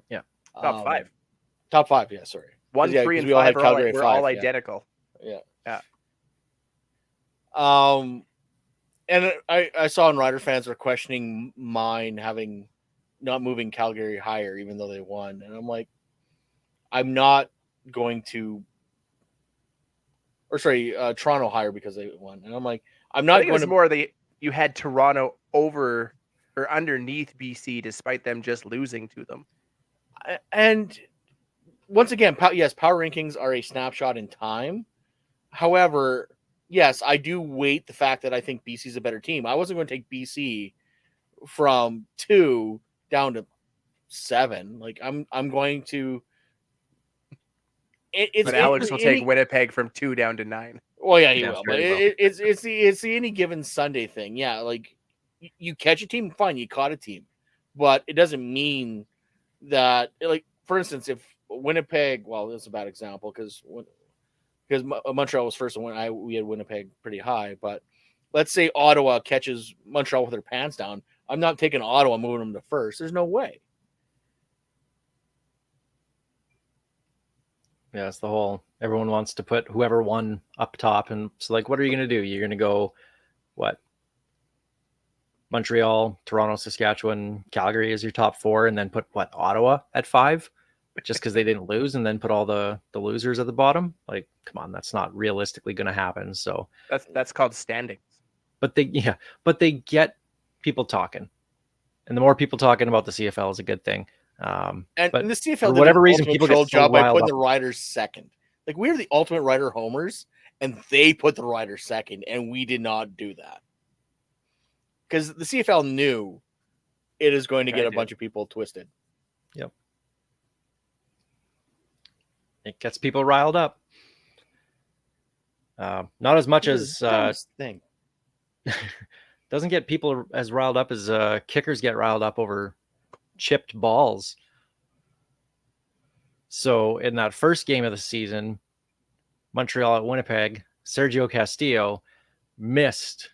Yeah, top 5. Top 5, yeah. Sorry, 1, 3, and 5 are all identical. Yeah. Yeah. And I saw in Rider fans are questioning mine not moving Calgary higher, even though they won. And I'm like, I'm not going to, Toronto higher because they won. And I'm like, I'm not I think going it was more you had Toronto over or underneath BC despite them just losing to them. And once again, yes, power rankings are a snapshot in time. However, yes, I do weight the fact that I think BC is a better team. I wasn't going to take BC from 2 down to 7. Like I'm going to. But Alex will take Winnipeg from 2 down to 9. Well, yeah, he will. But it's the any given Sunday thing. Yeah, like you catch a team, fine, you caught a team, but it doesn't mean that, like, for instance, if Winnipeg, well, that's a bad example because Montreal was first and we had Winnipeg pretty high, but let's say Ottawa catches Montreal with their pants down. I'm not taking Ottawa moving them to first. There's no way. Yeah, it's the whole everyone wants to put whoever won up top, and so like, what are you going to do? You're going to go what? Montreal, Toronto, Saskatchewan, Calgary is your top 4, and then put what, Ottawa at 5, just because they didn't lose, and then put all the losers at the bottom. Like, come on, that's not realistically going to happen. So that's called standings. But they get people talking, and the more people talking about the CFL is a good thing. And the CFL, for whatever reason, people get so job by putting up. the Riders second. Like, we're the ultimate Rider homers, and they put the Riders second, and we did not do that because the CFL knew it is going to get a bunch of people twisted. Yep, it gets people riled up. Not as much as thing. Doesn't get people as riled up as kickers get riled up over chipped balls. So in that first game of the season, Montreal at Winnipeg, Sergio Castillo missed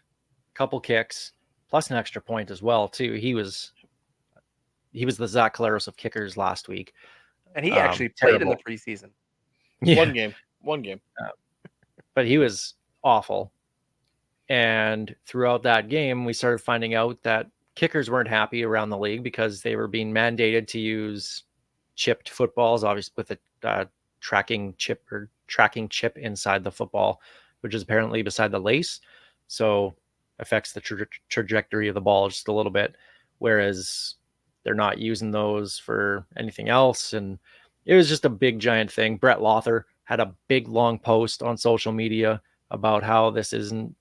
a couple kicks plus an extra point as well too. He was the Zach Collaros of kickers last week, and he actually played in the preseason. Yeah. One game. But he was awful. And throughout that game, we started finding out that kickers weren't happy around the league because they were being mandated to use chipped footballs, obviously with a tracking chip inside the football, which is apparently beside the lace. So affects the trajectory of the ball just a little bit, whereas they're not using those for anything else. And it was just a big giant thing. Brett Lothar had a big long post on social media about how this isn't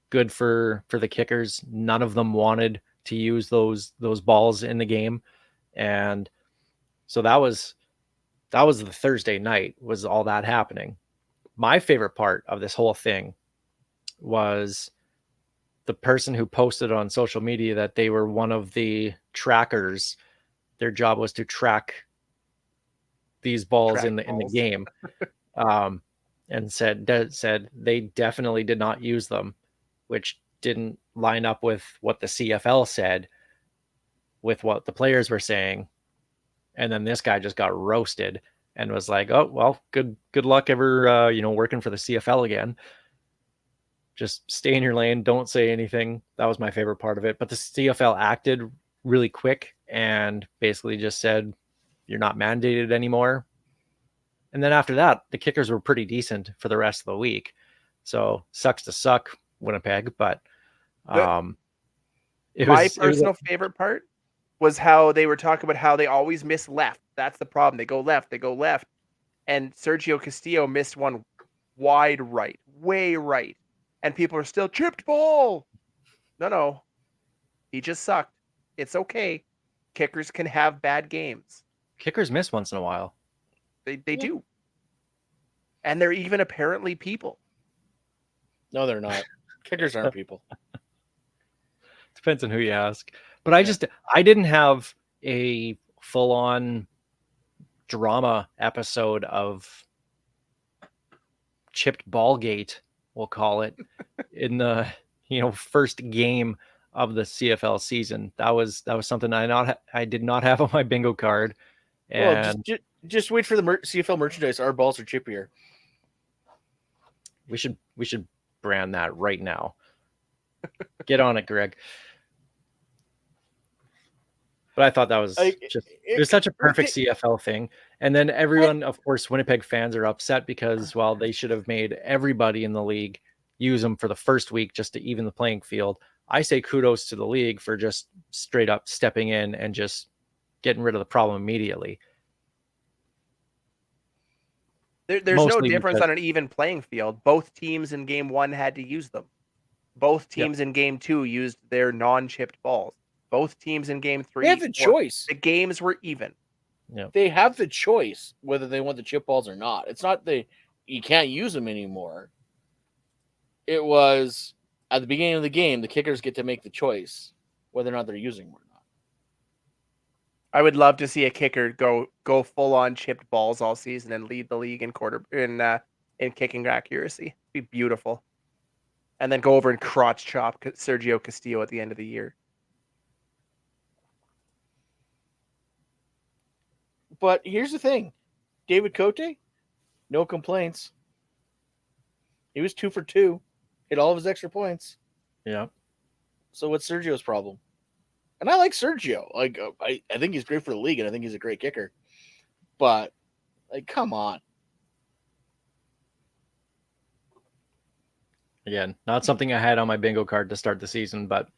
good for the kickers. None of them wanted to use those balls in the game. And so that was the Thursday night, was all that happening. My favorite part of this whole thing was the person who posted on social media that they were one of the trackers. Their job was to track these balls in the game. And said they definitely did not use them, which didn't line up with what the CFL said, with what the players were saying. And then this guy just got roasted and was like, "Oh, well, good luck ever, working for the CFL again. Just stay in your lane. Don't say anything." That was my favorite part of it. But the CFL acted really quick and basically just said, "You're not mandated anymore." And then after that, the kickers were pretty decent for the rest of the week. So sucks to suck, Winnipeg. But my personal favorite part was how they were talking about how they always miss left. That's the problem. They go left. And Sergio Castillo missed one wide right, way right. And people are still chipped ball. No. He just sucked. It's okay. Kickers can have bad games. Kickers miss once in a while. They do. And they're even apparently people. No, they're not. Kickers aren't people. Depends on who you ask. But I didn't have a full-on drama episode of chipped ball gate, we'll call it, in the first game of the CFL season. That was something I did not have on my bingo card. And well, just wait for the CFL merchandise. Our balls are chippier. We should brand that right now. Get on it, Greg. But I thought that was it was such a perfect CFL thing. And then everyone, of course, Winnipeg fans are upset because, well, they should have made everybody in the league use them for the first week just to even the playing field. I say kudos to the league for just straight up stepping in and just getting rid of the problem immediately. There's mostly no difference on an even playing field. Both teams in game 1 had to use them. Both teams in game 2 used their non-chipped balls. Both teams in game 3. They have the choice. The games were even. Yeah. They have the choice whether they want the chip balls or not. It's not you can't use them anymore. It was at the beginning of the game, the kickers get to make the choice whether or not they're using them or not. I would love to see a kicker go full on chipped balls all season and lead the league in kicking accuracy. It'd be beautiful. And then go over and crotch chop Sergio Castillo at the end of the year. But here's the thing. David Cote, no complaints. He was 2 for 2. Hit all of his extra points. Yeah. So what's Sergio's problem? And I like Sergio. Like I think he's great for the league, and I think he's a great kicker. But come on. Again, not something I had on my bingo card to start the season, but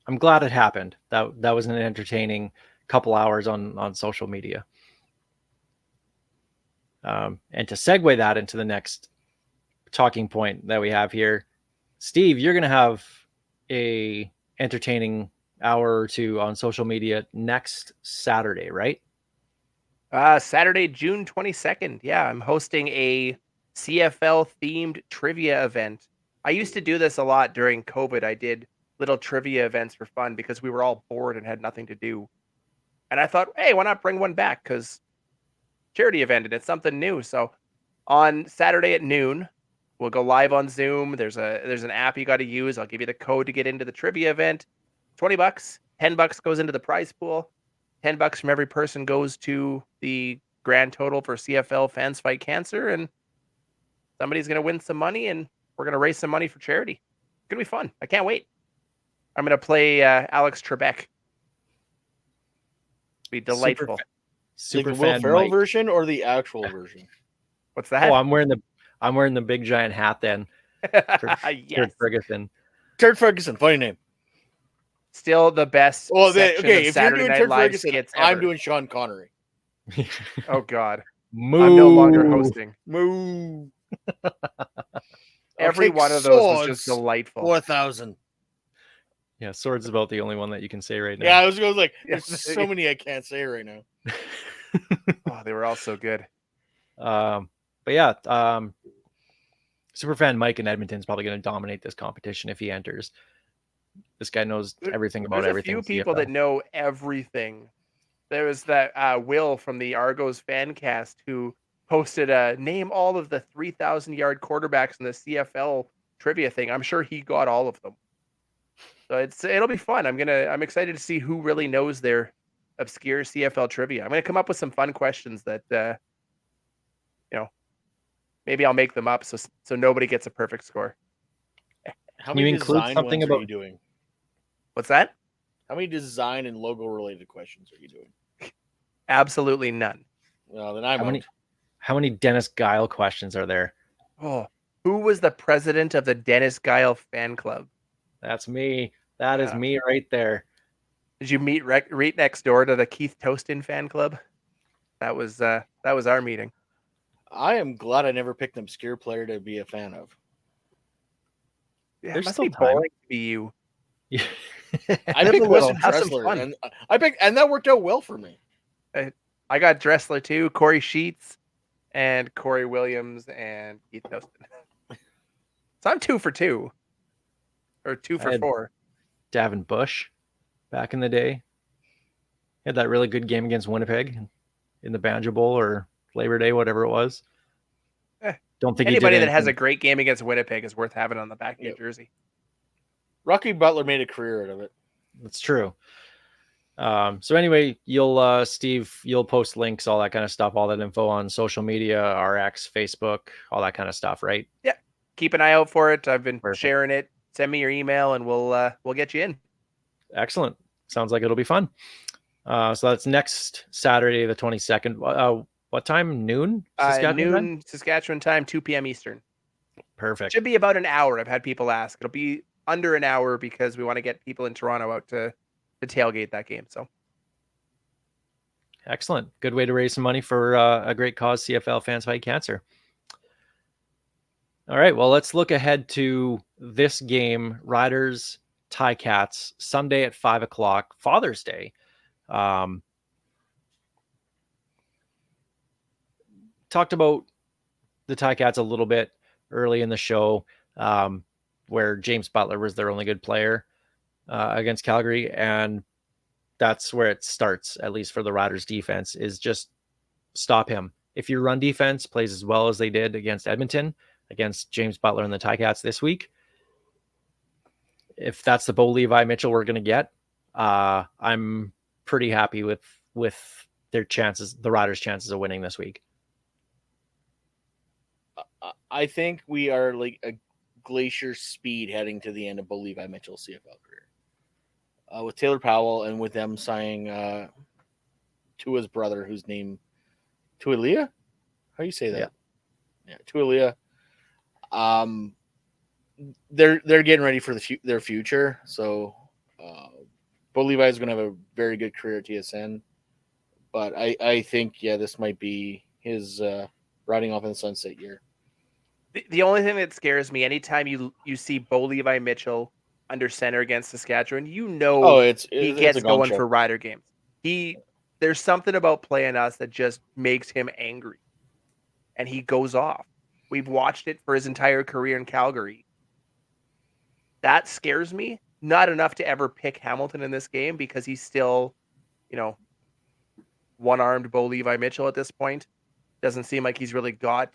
I'm glad it happened. That was an entertaining couple hours on social media. And to segue that into the next talking point that we have here, Steve, you're going to have a entertaining hour or two on social media next Saturday, right? Saturday, June 22nd. Yeah, I'm hosting a CFL themed trivia event. I used to do this a lot during COVID. I did little trivia events for fun because we were all bored and had nothing to do. And I thought, hey, why not bring one back? Because charity event and it's something new. So on Saturday at noon, we'll go live on Zoom. There's an app you got to use. I'll give you the code to get into the trivia event. $20, $10 goes into the prize pool. $10 from every person goes to the grand total for CFL Fans Fight Cancer, and somebody's going to win some money, and we're going to raise some money for charity. It's going to be fun. I can't wait. I'm going to play Alex Trebek. Be delightful. Super like the Will Ferrell version or the actual version? What's that? Oh, I'm wearing the big giant hat then. Yes. Turd Ferguson. Turd Ferguson, funny name. Still the best. Well, okay, if Saturday you're doing Night Turd Live Ferguson, skits I'm ever. doing Sean Connery. Oh God, Moo. I'm no longer hosting. Moo. Every one of those was just delightful. 4,000. Yeah, Swords is about the only one that you can say right now. Yeah, I was going like, there's so many I can't say right now. Oh, they were all so good. But yeah, Superfan Mike in Edmonton is probably going to dominate this competition if he enters. This guy knows everything about everything. There's a few people that know everything. There was that Will from the Argos fan cast who posted name all of the 3,000-yard quarterbacks in the CFL trivia thing. I'm sure he got all of them. So it'll be fun. I'm excited to see who really knows their obscure CFL trivia. I'm going to come up with some fun questions that, maybe I'll make them up so nobody gets a perfect score. How Can you many include design something ones are about- you doing? What's that? How many design and logo related questions are you doing? Absolutely none. Well, then I'm How out. many? How many Dennis Guile questions are there? Oh, who was the president of the Dennis Guile fan club? That's me. That is Yeah. me right there. Did you meet right next door to the Keith Toaston fan club? That was our meeting. I am glad I never picked an obscure player to be a fan of. Yeah, There's it must still be time. boring to be you. I Pick picked a little, Weston have some Dressler, fun. and and that worked out well for me. I got Dressler too, Corey Sheets, and Corey Williams, and Keith Toaston. So I'm 2 for 2, or 2 I for had 4. Davin Bush back in the day. He had that really good game against Winnipeg in the Banjo Bowl or Labor Day, whatever it was. Don't think Anybody he did that has a anything. great game against Winnipeg is worth having on the back of your Yep. jersey. Rocky Butler made a career out of it. That's true. So anyway, you'll Steve, you'll post links, all that kind of stuff, all that info on social media, RX, Facebook, all that kind of stuff, right? Yeah, keep an eye out for it. I've been Perfect. sharing it. Send me your email, and we'll get you in. Excellent. Sounds like it'll be fun. So that's next Saturday, the 22nd. What time? Noon? Saskatchewan Noon time? Saskatchewan time, 2 p.m. Eastern. Perfect. Should be about an hour. I've had people ask. It'll be under an hour because we want to get people in Toronto out to tailgate that game. So Excellent. Good way to raise some money for a great cause, CFL Fans Fight Cancer. All right. Well, let's look ahead to this game, Riders Ticats, Sunday at 5:00, Father's Day. Talked about the Ticats a little bit early in the show, where James Butler was their only good player against Calgary, and that's where it starts, at least for the Riders defense, is just stop him. If your run defense plays as well as they did against Edmonton, against James Butler and the Ticats this week, if that's the Bo Levi Mitchell we're going to get, I'm pretty happy with their chances, the Riders' chances of winning this week. I think we are like a glacier speed heading to the end of Bo Levi Mitchell's CFL career. With Taylor Powell and with them signing Tua's brother, whose name Tualia? How do you say that? Yeah, Tualia. They're getting ready for their future. So Bo Levi is going to have a very good career at TSN. But I think, this might be his riding off in the sunset year. the only thing that scares me anytime you see Bo Levi Mitchell under center against Saskatchewan, he gets a gong going show. for Rider games. There's something about playing us that just makes him angry, and he goes off. We've watched it for his entire career in Calgary. That scares me. Not enough to ever pick Hamilton in this game because he's still, one-armed Bo Levi Mitchell at this point. Doesn't seem like he's really got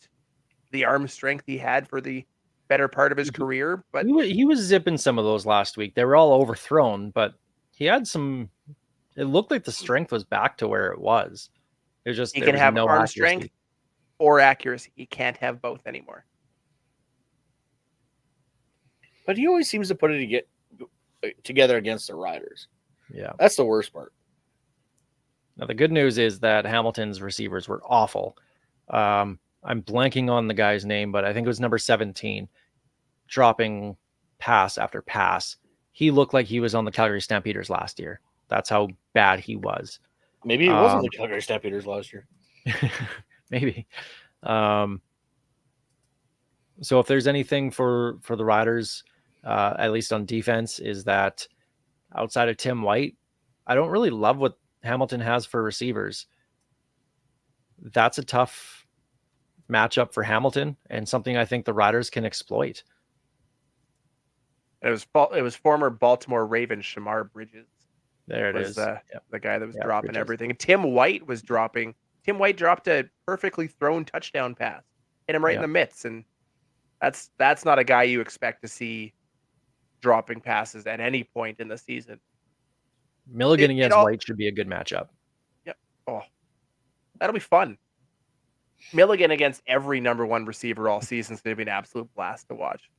the arm strength he had for the better part of his career. But he was zipping some of those last week. They were all overthrown, but he had some. It looked like the strength was back to where it was. It was just he there can was have no arm accuracy. strength or accuracy. He can't have both anymore. But he always seems to put it together against the Riders. Yeah. That's the worst part. Now, the good news is that Hamilton's receivers were awful. I'm blanking on the guy's name, but I think it was number 17, dropping pass after pass. He looked like he was on the Calgary Stampeders last year. That's how bad he was. Maybe it wasn't the Calgary Stampeders last year. Maybe. So if there's anything for the Riders, at least on defense, is that outside of Tim White, I don't really love what Hamilton has for receivers. That's a tough matchup for Hamilton and something I think the Riders can exploit. It was former Baltimore Ravens Shamar Bridges. There it is. The guy that was dropping Bridges. everything. And Tim White was dropping. Tim White dropped a perfectly thrown touchdown pass, hit him right in the mitts, and that's not a guy you expect to see dropping passes at any point in the season. Milligan It against all- White should be a good matchup. Yep. Oh, that'll be fun. Milligan against every number one receiver all season is going to be an absolute blast to watch.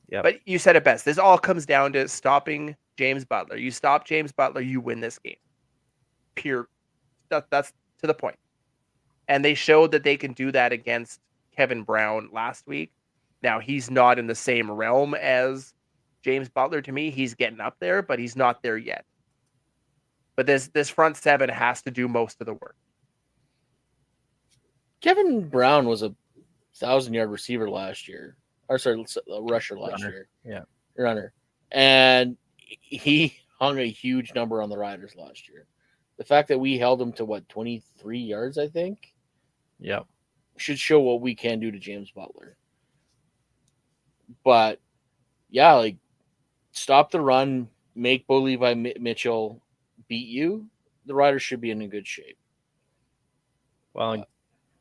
Yep. But you said it best. This all comes down to stopping James Butler. You stop James Butler, you win this game. Pure. That's to the point. And they showed that they can do that against Kevin Brown last week. Now, he's not in the same realm as James Butler to me. He's getting up there, but he's not there yet. But this front seven has to do most of the work. Kevin Brown was a 1,000-yard receiver last year. Or sorry, a rusher last year. Yeah. Runner. And he hung a huge number on the Riders last year. The fact that we held him to, 23 yards, I think? Yep. Should show what we can do to James Butler. But, yeah, stop the run, make Bo Levi Mitchell beat you, the Riders should be in a good shape. Well,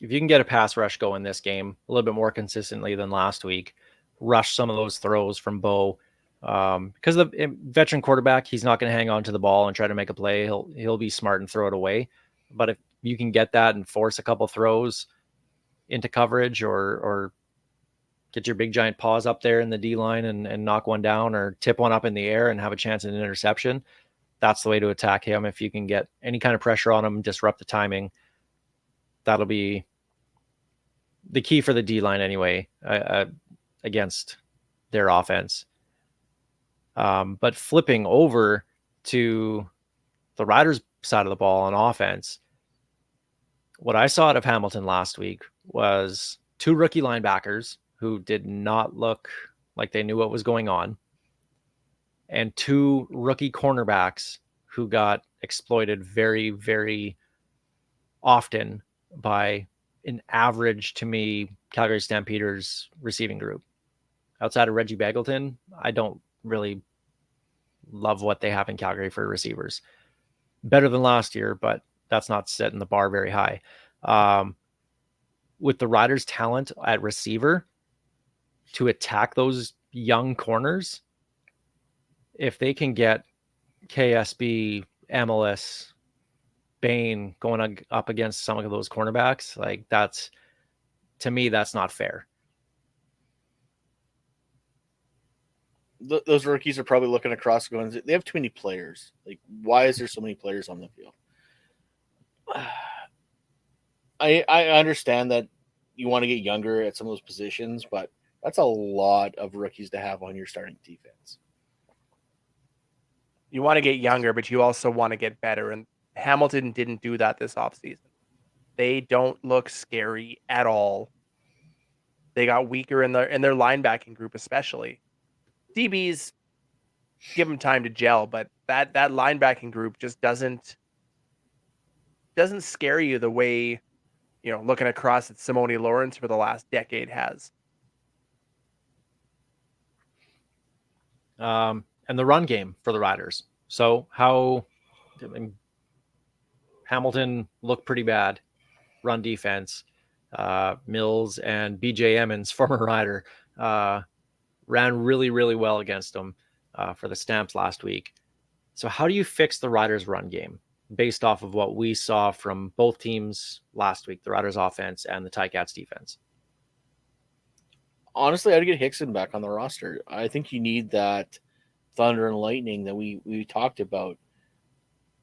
if you can get a pass rush going this game a little bit more consistently than last week, rush some of those throws from Bo. Because the veteran quarterback, he's not going to hang on to the ball and try to make a play. He'll be smart and throw it away. But if you can get that and force a couple throws into coverage or get your big giant paws up there in the D line and knock one down or tip one up in the air and have a chance at an interception, that's the way to attack him. If you can get any kind of pressure on him, disrupt the timing, that'll be the key for the D line anyway, against their offense. But flipping over to the Riders side of the ball on offense, what I saw out of Hamilton last week was two rookie linebackers who did not look like they knew what was going on, and two rookie cornerbacks who got exploited very, very often by an average, to me, Calgary Stampeders receiving group. Outside of Reggie Begelton, I don't really love what they have in Calgary for receivers. Better than last year, but that's not setting the bar very high. With the Riders' talent at receiver to attack those young corners, if they can get KSB, MLS, Bain going up against some of those cornerbacks, that's, to me, that's not fair. Those rookies are probably looking across going, they have too many players. Why is there so many players on the field? I understand that you want to get younger at some of those positions, but that's a lot of rookies to have on your starting defense. You want to get younger, but you also want to get better. And Hamilton didn't do that this offseason. They don't look scary at all. They got weaker in their linebacking group, especially. DBs, give them time to gel, but that linebacking group just doesn't scare you the way, looking across at Simone Lawrence for the last decade has. And the run game for the Riders. So Hamilton looked pretty bad. Run defense. Mills and BJ Emmons, former Rider, ran really, really well against them for the Stamps last week. So how do you fix the Riders' run game based off of what we saw from both teams last week, the Riders' offense and the Ticats' defense? Honestly, I'd get Hickson back on the roster. I think you need that thunder and lightning that we talked about.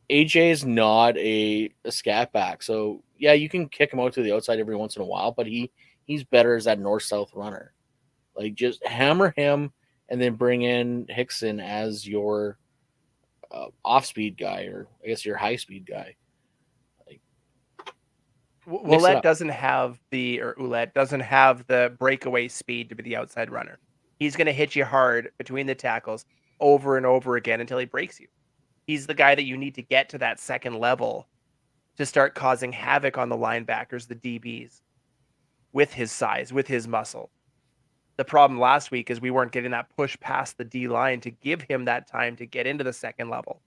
AJ is not a scat back, so yeah, you can kick him out to the outside every once in a while, but he's better as that north-south runner. Just hammer him and then bring in Hickson as your off-speed guy, or I guess your high-speed guy. Ouellette doesn't have the breakaway speed to be the outside runner. He's going to hit you hard between the tackles over and over again until he breaks you. He's the guy that you need to get to that second level to start causing havoc on the linebackers, the DBs, with his size, with his muscle. The problem last week is we weren't getting that push past the D line to give him that time to get into the second level.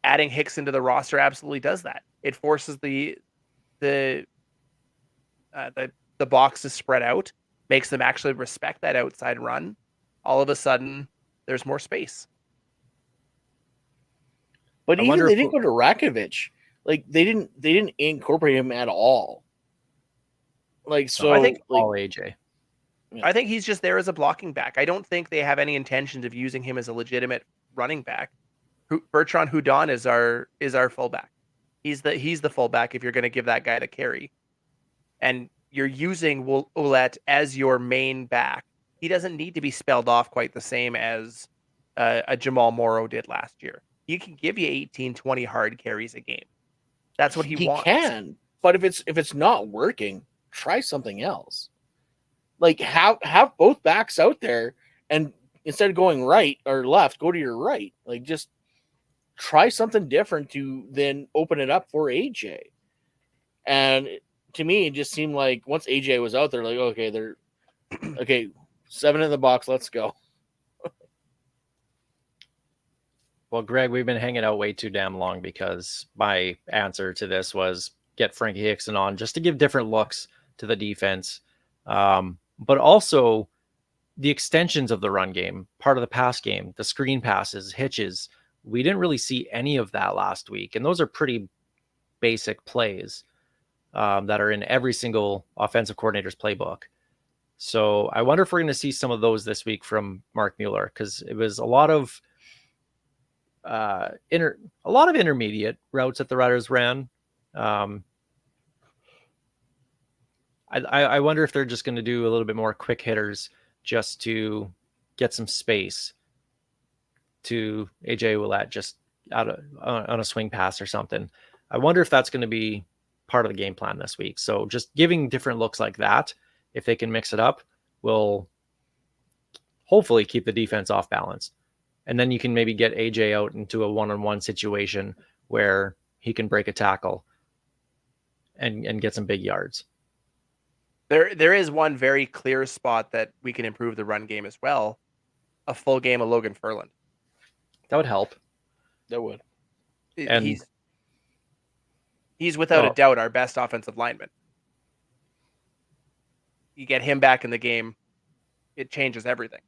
Adding Hickson to the roster absolutely does that. It forces the box to spread out, makes them actually respect that outside run. All of a sudden, there's more space. But I even wonder they if didn't go to Rakovic. Like they didn't incorporate him at all. Like so, I think all AJ. I think he's just there as a blocking back. I don't think they have any intentions of using him as a legitimate running back. Bertrand Houdon is our fullback. He's the fullback if you're going to give that guy the carry. And you're using Ouellette as your main back. He doesn't need to be spelled off quite the same as a Jamal Morrow did last year. He can give you 18, 20 hard carries a game. That's what he wants. can, but if it's not working, try something else. Like have both backs out there, and instead of going right or left, go to your right. Like just try something different to then open it up for AJ. And to me, it just seemed like once AJ was out there, like okay, they're okay, 7 in the box, let's go. Well, Greg, we've been hanging out way too damn long because my answer to this was get Frankie Hickson on just to give different looks to the defense. But also the extensions of the run game, part of the pass game, the screen passes, hitches. We didn't really see any of that last week. And those are pretty basic plays that are in every single offensive coordinator's playbook. So I wonder if we're going to see some of those this week from Mark Mueller, because it was a lot of intermediate routes that the Riders ran. I wonder if they're just going to do a little bit more quick hitters just to get some space to AJ Ouellette just on a swing pass or something. I wonder if that's going to be part of the game plan this week. So just giving different looks like that, if they can mix it up, will hopefully keep the defense off balance. And then you can maybe get AJ out into a one-on-one situation where he can break a tackle and get some big yards. There is one very clear spot that we can improve the run game as well. A full game of Logan Ferland. That would help. That would. And he's without a doubt our best offensive lineman. You get him back in the game, it changes everything.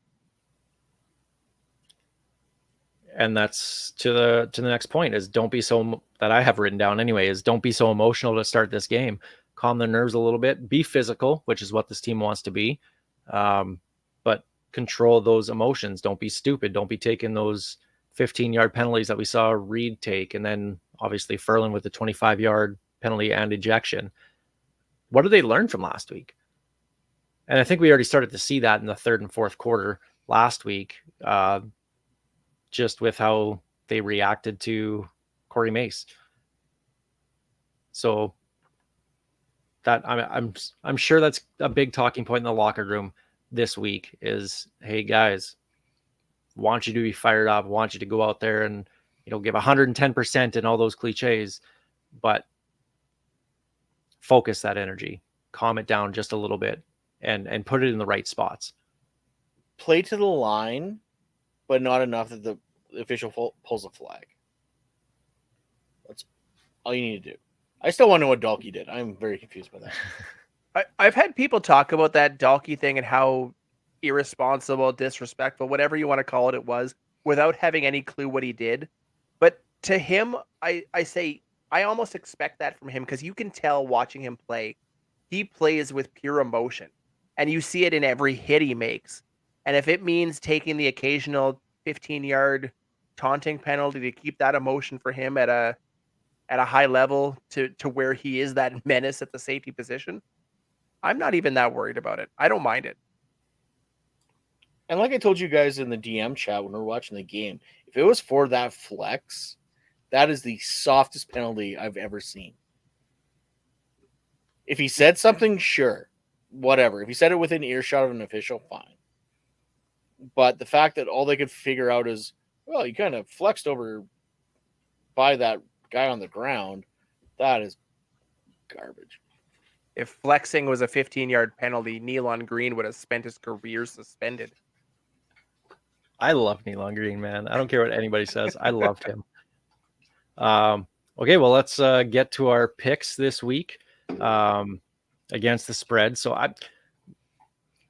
And that's to the next point is don't be so, that I have written down anyway, is don't be so emotional to start this game. Calm the nerves a little bit, be physical, which is what this team wants to be. But control those emotions. Don't be stupid. Don't be taking those 15-yard penalties that we saw Reed take. And then obviously Ferland with the 25-yard penalty and ejection. What did they learn from last week? And I think we already started to see that in the third and fourth quarter last week, just with how they reacted to Corey Mace. So that I'm sure that's a big talking point in the locker room this week is, hey guys, want you to be fired up, want you to go out there and, give 110% and all those cliches, but focus that energy, calm it down just a little bit and put it in the right spots. Play to the line, but not enough that the official pulls a flag. That's all you need to do. I still want to know what Dalkey did. I'm very confused by that. I've had people talk about that Dalkey thing and how irresponsible, disrespectful, whatever you want to call it was, without having any clue what he did. But to him, I say I almost expect that from him because you can tell watching him play, he plays with pure emotion. And you see it in every hit he makes. And if it means taking the occasional 15-yard taunting penalty to keep that emotion for him at a high level to where he is that menace at the safety position, I'm not even that worried about it. I don't mind it. And like I told you guys in the DM chat when we were watching the game, if it was for that flex, that is the softest penalty I've ever seen. If he said something, sure, whatever. If he said it within earshot of an official, fine. But the fact that all they could figure out is, well, he kind of flexed over by that guy on the ground, that is garbage. If flexing was a 15-yard penalty, Nealon Green would have spent his career suspended. I love Nealon Green, man. I don't care what anybody says. I loved him. Okay, well, let's get to our picks this week against the spread. So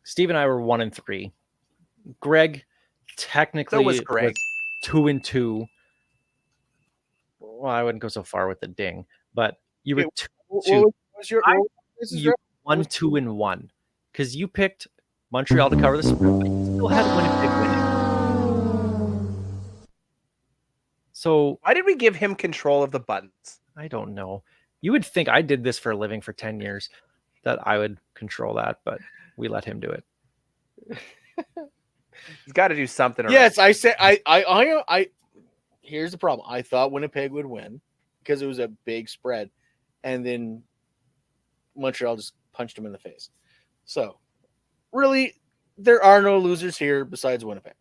Steve and I were 1-3. Greg technically So was Greg. 2-2. Well, I wouldn't go so far with the ding, but you were Okay, two, What was your I- what was this, you Rep? 1, 2, and 1 because you picked Montreal to cover the spread, but you still had Winnipeg winning. So Why did we give him control of the buttons? I don't know. You would think I did this for a living for 10 years that I would control that, but we let him do it. He's got to do something. Yes, I said I. Here's the problem. I thought Winnipeg would win because it was a big spread, and then Montreal just punched him in the face. So, really, there are no losers here besides Winnipeg.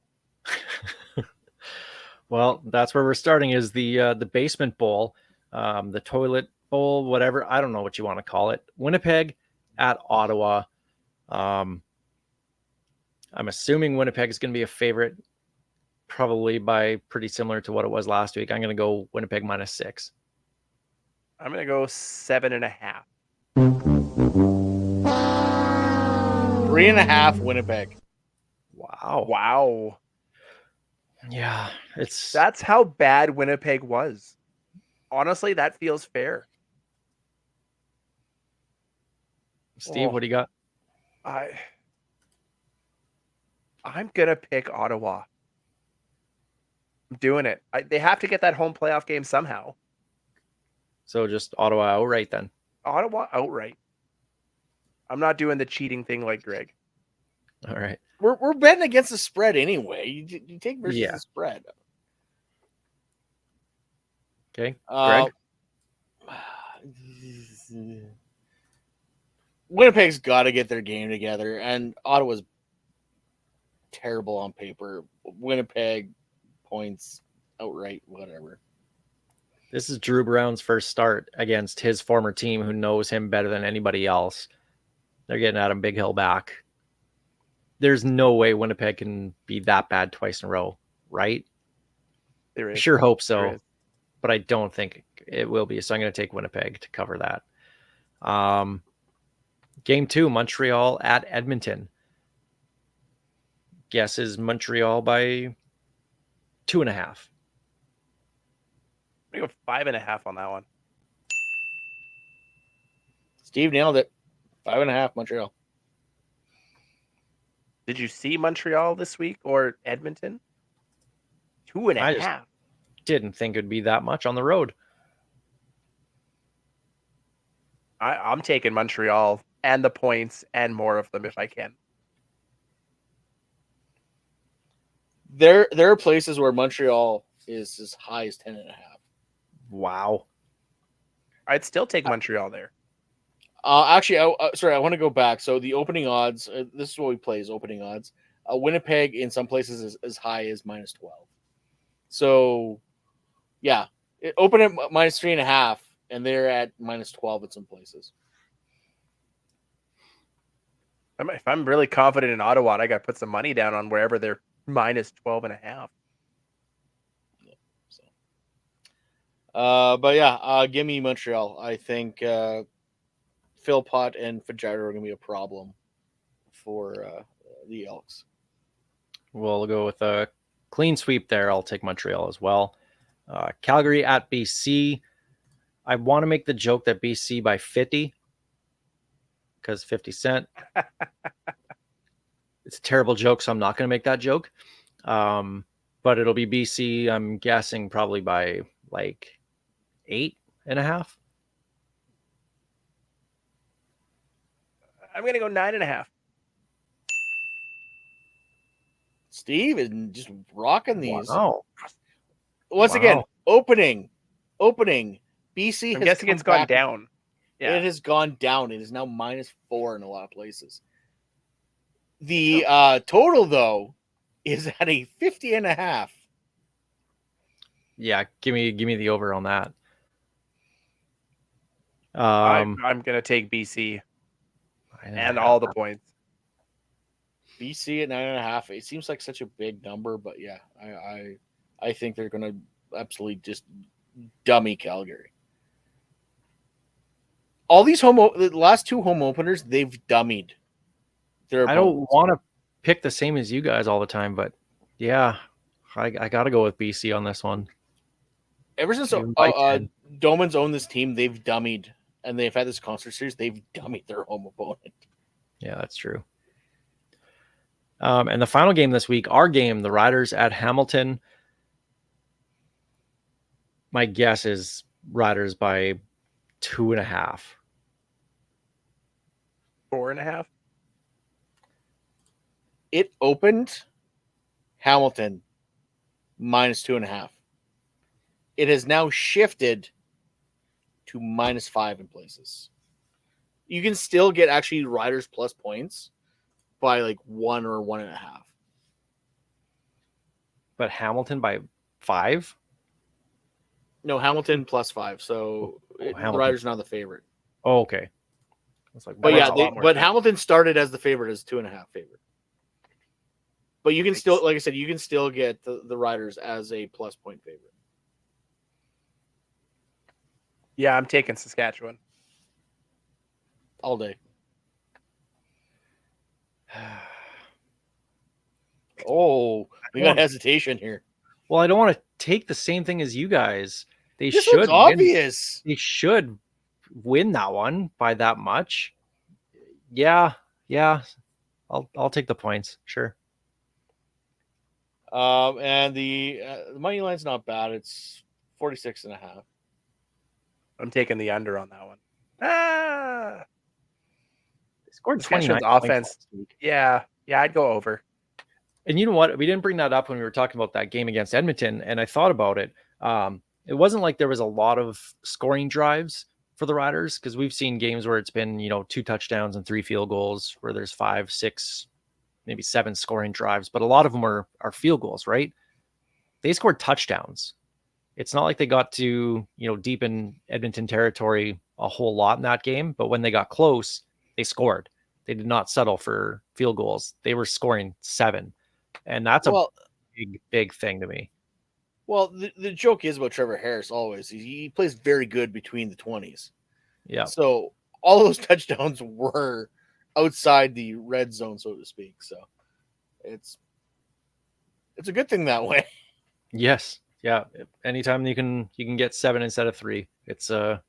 Well, that's where we're starting is the basement bowl, the toilet bowl, whatever. I don't know what you want to call it. Winnipeg at Ottawa. I'm assuming Winnipeg is going to be a favorite, probably by pretty similar to what it was last week. I'm going to go Winnipeg -6. I'm going to go 7.5. 3.5 Winnipeg. Wow. Wow. Yeah, it's That's how bad Winnipeg was. Honestly, that feels fair. Steve. Oh. What do you got? I'm going to pick Ottawa. I'm doing it. They have to get that home playoff game somehow. So just Ottawa outright then. Ottawa outright. I'm not doing the cheating thing like Greg. All right. We're betting against the spread anyway. You take versus Yeah. the spread. Okay. Uh, Greg. Winnipeg's got to get their game together, and Ottawa's terrible on paper. Winnipeg points outright, whatever. This is Drew Brown's first start against his former team who knows him better than anybody else. They're getting Adam Big Hill back. There's no way Winnipeg can be that bad twice in a row, right? There I is. sure hope There so, is. but I don't think it will be. So I'm going to take Winnipeg to cover that. Game 2, Montreal at Edmonton. Guess is Montreal by 2.5. I'm going to go 5.5 on that one. Steve nailed it. 5.5 Montreal. Did you see Montreal this week or Edmonton? 2.5. Didn't think it'd be that much on the road. I'm taking Montreal and the points and more of them if I can. There are places where Montreal is as high as 10.5. Wow. I'd still take Montreal there. Actually, I want to go back. So the opening odds, this is what we play is opening odds. Winnipeg in some places is as high as -12. So, yeah, it open at -3.5, and they're at -12 at some places. If I'm really confident in Ottawa, I got to put some money down on wherever they're -12.5. So, but yeah, give me Montreal. I think Philpott and Fajardo are going to be a problem for the Elks. We'll go with a clean sweep there. I'll take Montreal as well. Calgary at BC. I want to make the joke that BC by 50 because 50 Cent. It's a terrible joke, so I'm not going to make that joke. But it'll be BC, I'm guessing probably by like 8.5. I'm going to go 9.5. Steve is just rocking these. Wow. Once again, opening. BC I'm has guessing come it's gone back. down. Yeah. It has gone down. It is now -4 in a lot of places. The total, though, is at a 50.5. Yeah, give me the over on that. I'm going to take BC and all the points. BC at 9.5. It seems like such a big number, but yeah, I think they're going to absolutely just dummy Calgary. All these the last two home openers, they've dummied their I don't opponents. want to pick the same as you guys all the time, but yeah, I got to go with BC on this one. Ever since Even by 10. Doman's owned this team, they've dummied, and they've had this concert series. They've dummied their home opponent. Yeah, that's true. And the final game this week, our game, the Riders at Hamilton. My guess is Riders by 2.5. 4.5. It opened Hamilton -2.5. It has now shifted to -5 in places. You can still get actually Riders plus points by like 1 or 1.5. But Hamilton by 5? No, Hamilton +5. So the Hamilton. Riders now the favorite. Oh, okay. It's like, But That yeah, makes a lot more but sense. Hamilton started as the favorite as 2.5 favorite. But you can still, like I said, you can still get the Riders as a plus point favorite. Yeah, I'm taking Saskatchewan. All day. Oh, we got hesitation here. well, I don't want to take the same thing as you guys. They This should looks win. obvious. They should win that one by that much. Yeah. I'll take the points. Sure. And the money line's not bad. It's 46.5. I'm taking the under on that one. Ah, They scored 29 Saskatchewan's points offense. last week. Yeah, I'd go over. And you know what? We didn't bring that up when we were talking about that game against Edmonton, and I thought about it. It wasn't like there was a lot of scoring drives for the Riders, because we've seen games where it's been, 2 touchdowns and 3 field goals, where there's 5, 6, maybe 7 scoring drives, but a lot of them are field goals, right? They scored touchdowns. It's not like they got to, deep in Edmonton territory a whole lot in that game, but when they got close, they scored. They did not settle for field goals. They were scoring 7. And that's a big thing to me. Well, the joke is about Trevor Harris always. He plays very good between the 20s. Yeah. So all those touchdowns were outside the red zone, so to speak. So it's a good thing that way. Yes. Yeah. Anytime you can get 7 instead of 3, it's you're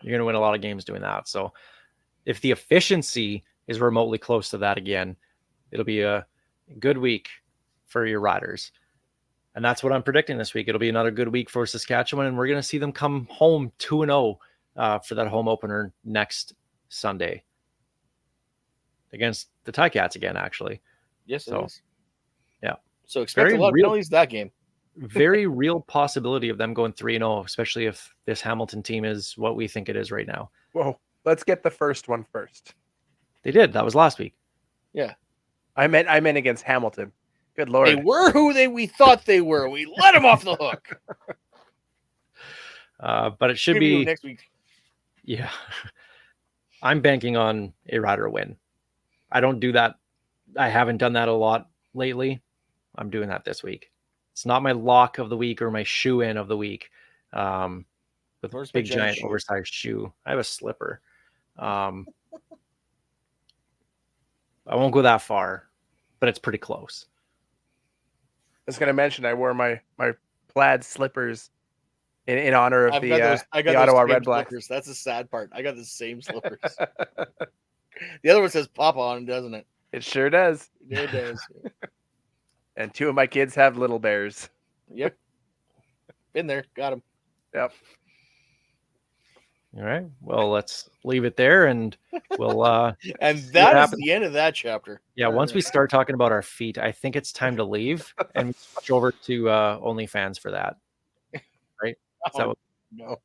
gonna win a lot of games doing that. So if the efficiency is remotely close to that again, it'll be a good week for your Riders. And that's what I'm predicting this week. It'll be another good week for Saskatchewan, and we're going to see them come home 2-0 for that home opener next Sunday against the Ticats again, actually. Yes, So, it is. yeah. So expect Very a lot of real- penalties that game. Very real possibility of them going 3-0, especially if this Hamilton team is what we think it is right now. Whoa, let's get the first one first. They did. That was last week. Yeah. I meant against Hamilton. Good Lord. They were who we thought they were. We let them off the hook. But it should Preview be next week. Yeah. I'm banking on a Rider win. I don't do that. I haven't done that a lot lately. I'm doing that this week. It's not my lock of the week or my shoe in of the week. With Where's my big, giant, shoe? oversized shoe. I have a slipper. I won't go that far, but it's pretty close. I was going to mention I wore my plaid slippers in honor of the Ottawa Red Blacks. Slippers. That's the sad part. I got the same slippers. The other one says Papa on, doesn't it? It sure does. Yeah, it does. And 2 of my kids have little bears. Yep. Been there. Got him. Yep. All right. Well, let's leave it there, and we'll And what that is happens. the end of that chapter. Yeah, once we start talking about our feet, I think it's time to leave and switch over to OnlyFans for that. Right? Is that Oh, what, no.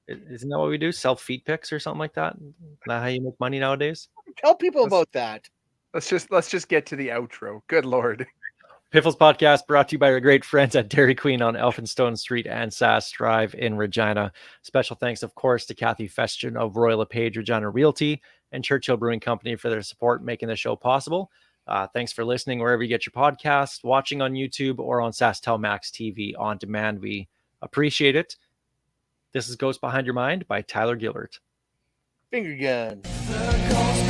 isn't that what we do? Sell feet pics or something like that? Is that how you make money nowadays? Tell people about that. Let's just get to the outro. Good Lord. Piffles Podcast brought to you by our great friends at Dairy Queen on Elphinstone Street and Sass Drive in Regina. Special thanks, of course, to Kathy Festian of Royal LePage Regina Realty and Churchill Brewing Company for their support making the show possible. Thanks for listening wherever you get your podcasts, watching on YouTube or on SaskTel Max TV on demand. We appreciate it. This is Ghost Behind Your Mind by Tyler Gilbert. Finger gun. Circles